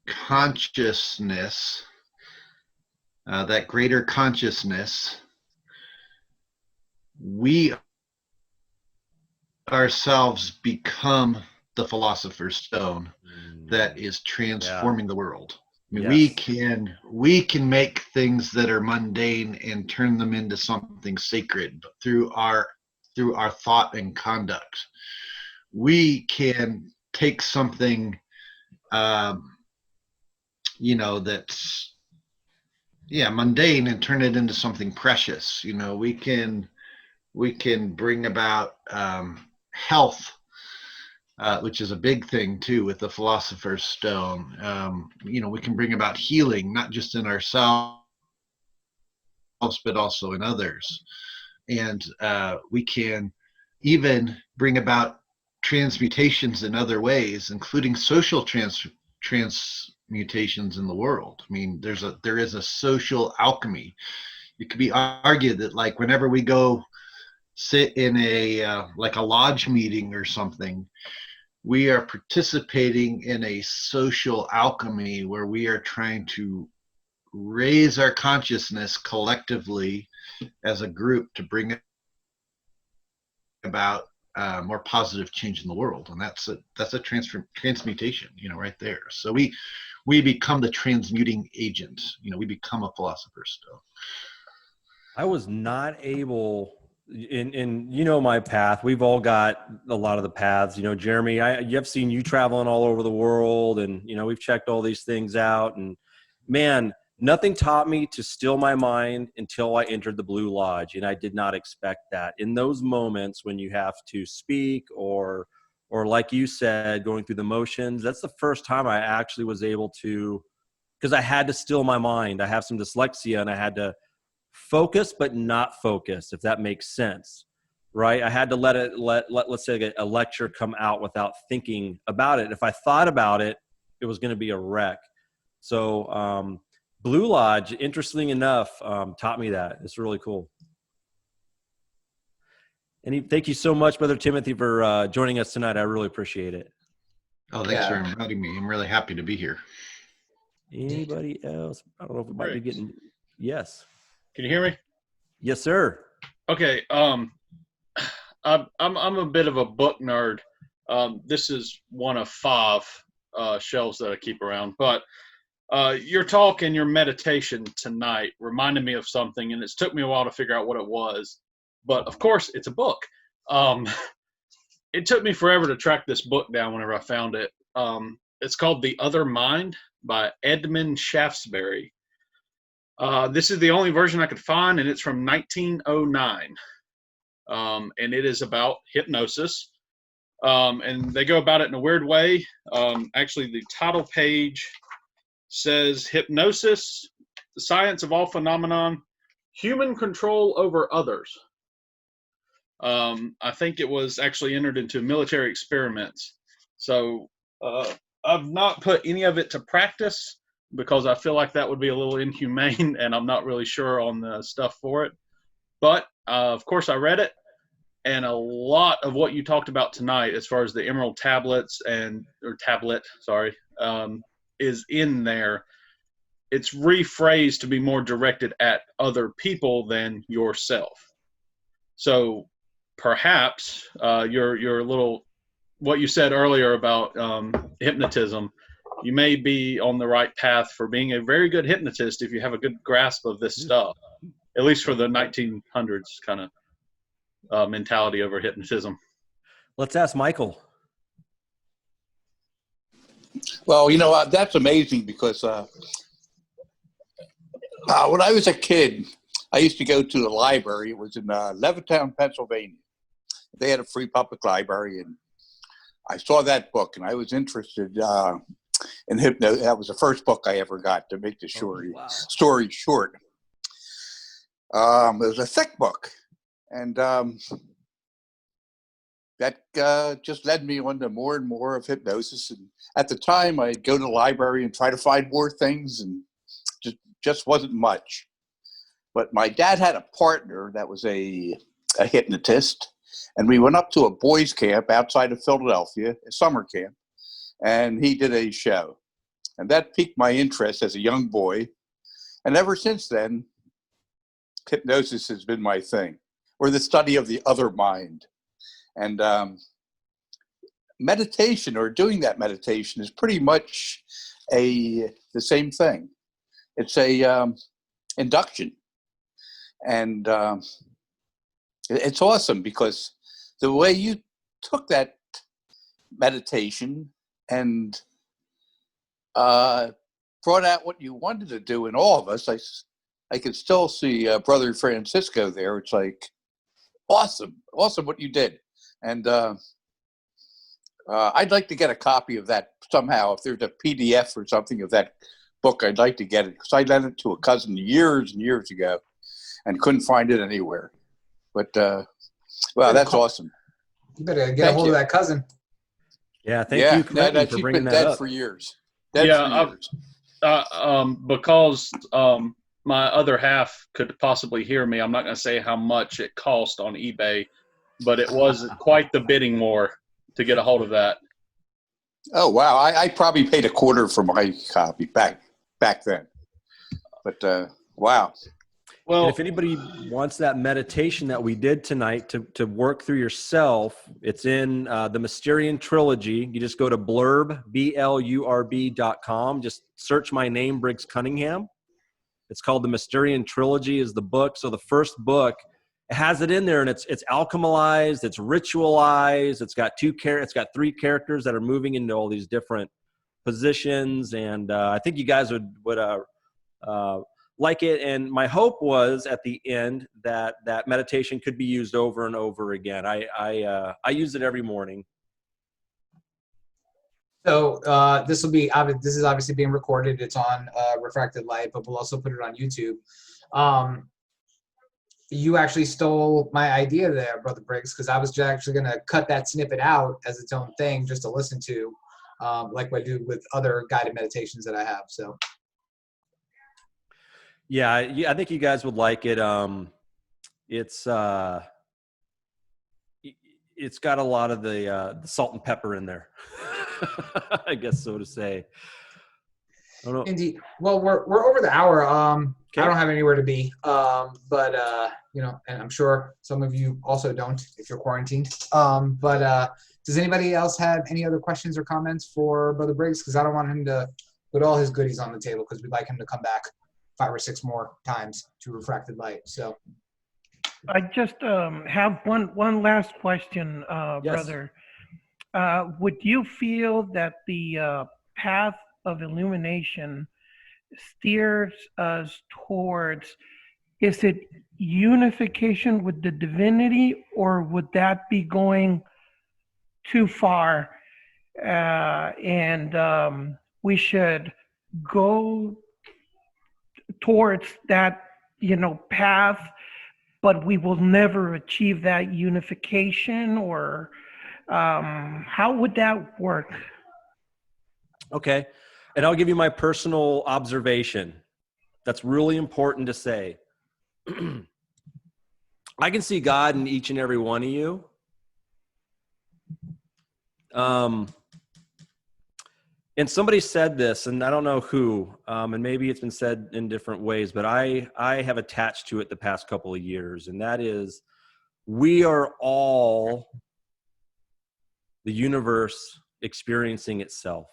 consciousness, that greater consciousness, we ourselves become the Philosopher's Stone that is transforming the world. I mean, we can make things that are mundane and turn them into something sacred through our thought and conduct. We can take something, that's mundane and turn it into something precious. We can bring about health, which is a big thing too with the Philosopher's Stone. We can bring about healing, not just in ourselves, but also in others. And we can even bring about transmutations in other ways, including social transmutations in the world. I mean, there is a social alchemy. It could be argued that, like, whenever we go sit in a like a lodge meeting or something, we are participating in a social alchemy where we are trying to raise our consciousness collectively as a group to bring about more positive change in the world. And that's a transmutation, right there. So we become the transmuting agent. We become a Philosopher's Stone. I was not able, in my path, we've all got a lot of the paths, Jeremy, I've seen you traveling all over the world, and, we've checked all these things out, and man, nothing taught me to still my mind until I entered the Blue Lodge. And I did not expect that. In those moments when you have to speak or like you said, going through the motions, that's the first time I actually was able to, because I had to still my mind. I have some dyslexia and I had to focus but not focus, if that makes sense, right? I had to let's say a lecture come out without thinking about it. If I thought about it, it was going to be a wreck. So Blue Lodge, interesting enough, taught me that. It's really cool. And thank you so much, Brother Timothy, for joining us tonight. I really appreciate it. Oh, thanks for inviting me. I'm really happy to be here. Anybody else? I don't know if it might be getting. Yes. Can you hear me? Yes, sir. Okay. I'm a bit of a book nerd. This is one of 5 shelves that I keep around. But your talk and your meditation tonight reminded me of something, and it's took me a while to figure out what it was. But of course, it's a book. It took me forever to track this book down whenever I found it. It's called The Other Mind by Edmund Shaftesbury. This is the only version I could find, and it's from 1909. And it is about hypnosis. And they go about it in a weird way. Actually, the title page says, Hypnosis, the Science of All Phenomenon, Human Control Over Others. I think it was actually entered into military experiments. So I've not put any of it to practice because I feel like that would be a little inhumane, and I'm not really sure on the stuff for it. But of course, I read it, and a lot of what you talked about tonight, as far as the Emerald tablets is in there. It's rephrased to be more directed at other people than yourself. So perhaps your little, what you said earlier about hypnotism, you may be on the right path for being a very good hypnotist if you have a good grasp of this stuff, at least for the 1900s kind of mentality over hypnotism. Let's ask Michael. Well, that's amazing because when I was a kid, I used to go to the library. It was in Levittown, Pennsylvania. they had a free public library, and I saw that book, and I was interested in hypnosis. That was the first book I ever got, to make the story short. It was a thick book, and that just led me on to more and more of hypnosis. And at the time, I'd go to the library and try to find more things, and just wasn't much. But my dad had a partner that was a hypnotist, and we went up to a boys' camp outside of Philadelphia, a summer camp, and he did a show. And that piqued my interest as a young boy. And ever since then, hypnosis has been my thing, or the study of the other mind. And meditation, or doing that meditation, is pretty much the same thing. It's a induction. And it's awesome because the way you took that meditation and brought out what you wanted to do in all of us. I can still see Brother Francisco there. It's like, awesome what you did. And I'd like to get a copy of that somehow. If there's a PDF or something of that book, I'd like to get it, because I lent it to a cousin years and years ago and couldn't find it anywhere. But, wow, that's awesome. You better get a hold of that cousin. Yeah, thank you, Clinton, for bringing that up. She's been dead for years. Because my other half could possibly hear me, I'm not going to say how much it cost on eBay, but it was quite the bidding war to get a hold of that. Oh, wow. I probably paid $25 for my copy back then. But, wow. Well, and if anybody wants that meditation that we did tonight to work through yourself, it's in the Mysterian Trilogy. You just go to blurb.com. Just search my name, Briggs Cunningham. It's called the Mysterian Trilogy is the book. So the first book, it has it in there, and it's alchemized, it's ritualized. It's got three characters that are moving into all these different positions, and I think you guys would like it. And my hope was at the end that meditation could be used over and over again. I use it every morning. So this is obviously being recorded. It's on Refracted Light, but we'll also put it on YouTube. You actually stole my idea there, Brother Briggs, because I was actually going to cut that snippet out as its own thing just to listen to, like I do with other guided meditations that I have. So. Yeah, I think you guys would like it. It's got a lot of the salt and pepper in there, I guess so to say. I don't know. Indeed. Well, we're over the hour. Okay. I don't have anywhere to be, but and I'm sure some of you also don't if you're quarantined. But does anybody else have any other questions or comments for Brother Briggs? Because I don't want him to put all his goodies on the table, because we'd like him to come back 5 or 6 more times to Refracted Light. So I just have one last question, Yes. Brother. Would you feel that the path of illumination steers us towards, is it unification with the divinity, or would that be going too far, and we should go towards that path, but we will never achieve that unification? Or how would that work? Okay. And I'll give you my personal observation. That's really important to say. I can see God in each and every one of you. And somebody said this, and I don't know who, and maybe it's been said in different ways, but I have attached to it the past couple of years, and that is, we are all the universe experiencing itself.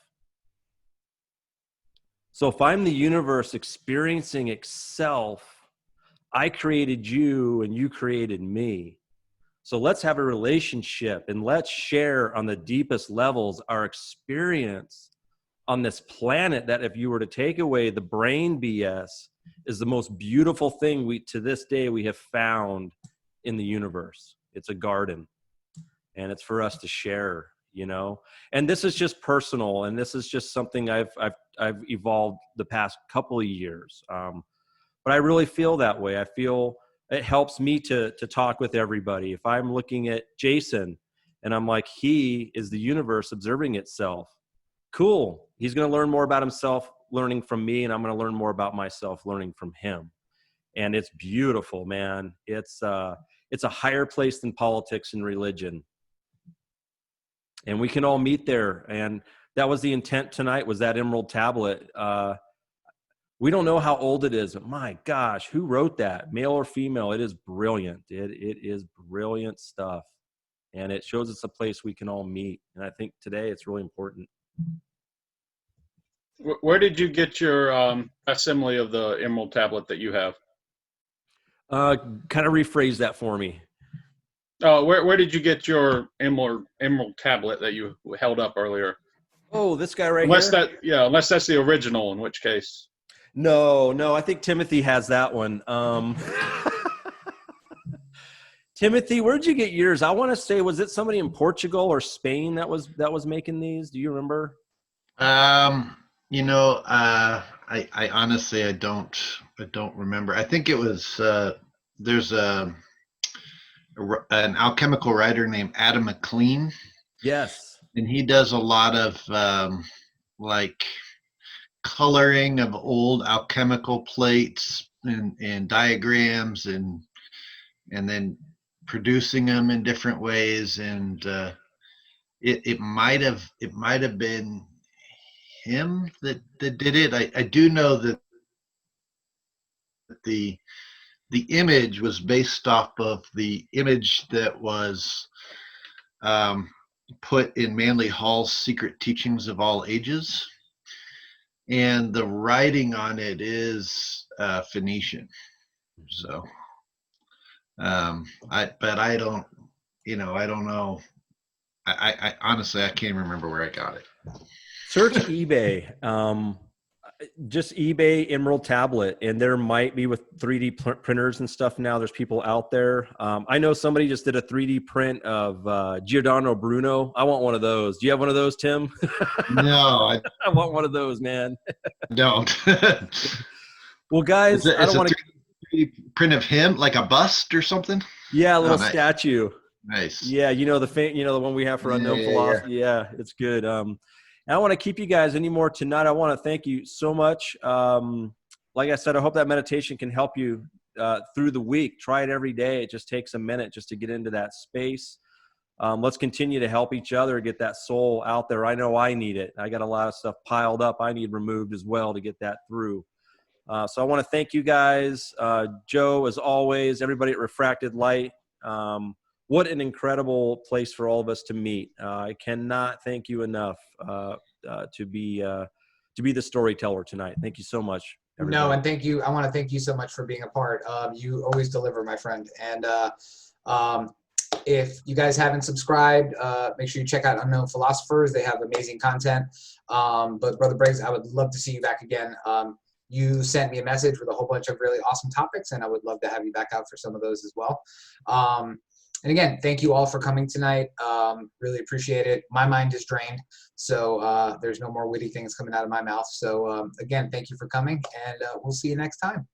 So if I'm the universe experiencing itself, I created you and you created me. So let's have a relationship, and let's share on the deepest levels our experience on this planet, that if you were to take away the brain BS, is the most beautiful thing to this day we have found in the universe. It's a garden. and it's for us to share, you know. And this is just personal, and this is just something I've evolved the past couple of years. But I really feel that way. I feel it helps me to talk with everybody. If I'm looking at Jason and I'm like, he is the universe observing itself. Cool. He's going to learn more about himself learning from me, and I'm going to learn more about myself learning from him. And it's beautiful, man. It's a higher place than politics and religion. And we can all meet there. And that was the intent tonight, was that emerald tablet. We don't know how old it is, but my gosh, who wrote that? Male or female? It is brilliant. It is brilliant stuff. And it shows us a place we can all meet. And I think today it's really important. Where did you get your facsimile of the emerald tablet that you have? Kind of rephrase that for me. Where did you get your emerald tablet that you held up earlier? Oh, this guy right unless here? Unless that's the original, in which case. No, I think Timothy has that one. Timothy, where'd you get yours? I want to say, was it somebody in Portugal or Spain that was making these? Do you remember? You know, I honestly, I don't remember. I think it was, there's an alchemical writer named Adam McLean. Yes. And he does a lot of like coloring of old alchemical plates and diagrams and then producing them in different ways. And it might have been him that did it. I do know that the image was based off of the image that was put in Manly Hall's Secret Teachings of All Ages, and the writing on it is Phoenician. So I don't know. I honestly, I can't remember where I got it. Search eBay, just eBay emerald tablet, and there might be with 3D printers and stuff now. There's people out there. I know somebody just did a 3D print of Giordano Bruno. I want one of those. Do you have one of those, Tim? No, I want one of those, man. Don't. Well, guys, I don't want to. 3D print of him, like a bust or something. Yeah, a little nice. Statue. Nice. Yeah, the one we have for Unknown Philosophy. Yeah, it's good. I don't want to keep you guys anymore tonight. I want to thank you so much. Like I said, I hope that meditation can help you through the week. Try it every day. It just takes a minute just to get into that space. Let's continue to help each other get that soul out there. I know I need it. I got a lot of stuff piled up I need removed as well to get that through. So I want to thank you guys. Joe, as always, everybody at Refracted Light. What an incredible place for all of us to meet. I cannot thank you enough to be the storyteller tonight. Thank you so much, everybody. No, and thank you. I want to thank you so much for being a part. You always deliver, my friend. And if you guys haven't subscribed, make sure you check out Unknown Philosophers. They have amazing content. But Brother Briggs, I would love to see you back again. You sent me a message with a whole bunch of really awesome topics, and I would love to have you back out for some of those as well. And again, thank you all for coming tonight. Really appreciate it. My mind is drained, so there's no more witty things coming out of my mouth. So again, thank you for coming, and we'll see you next time.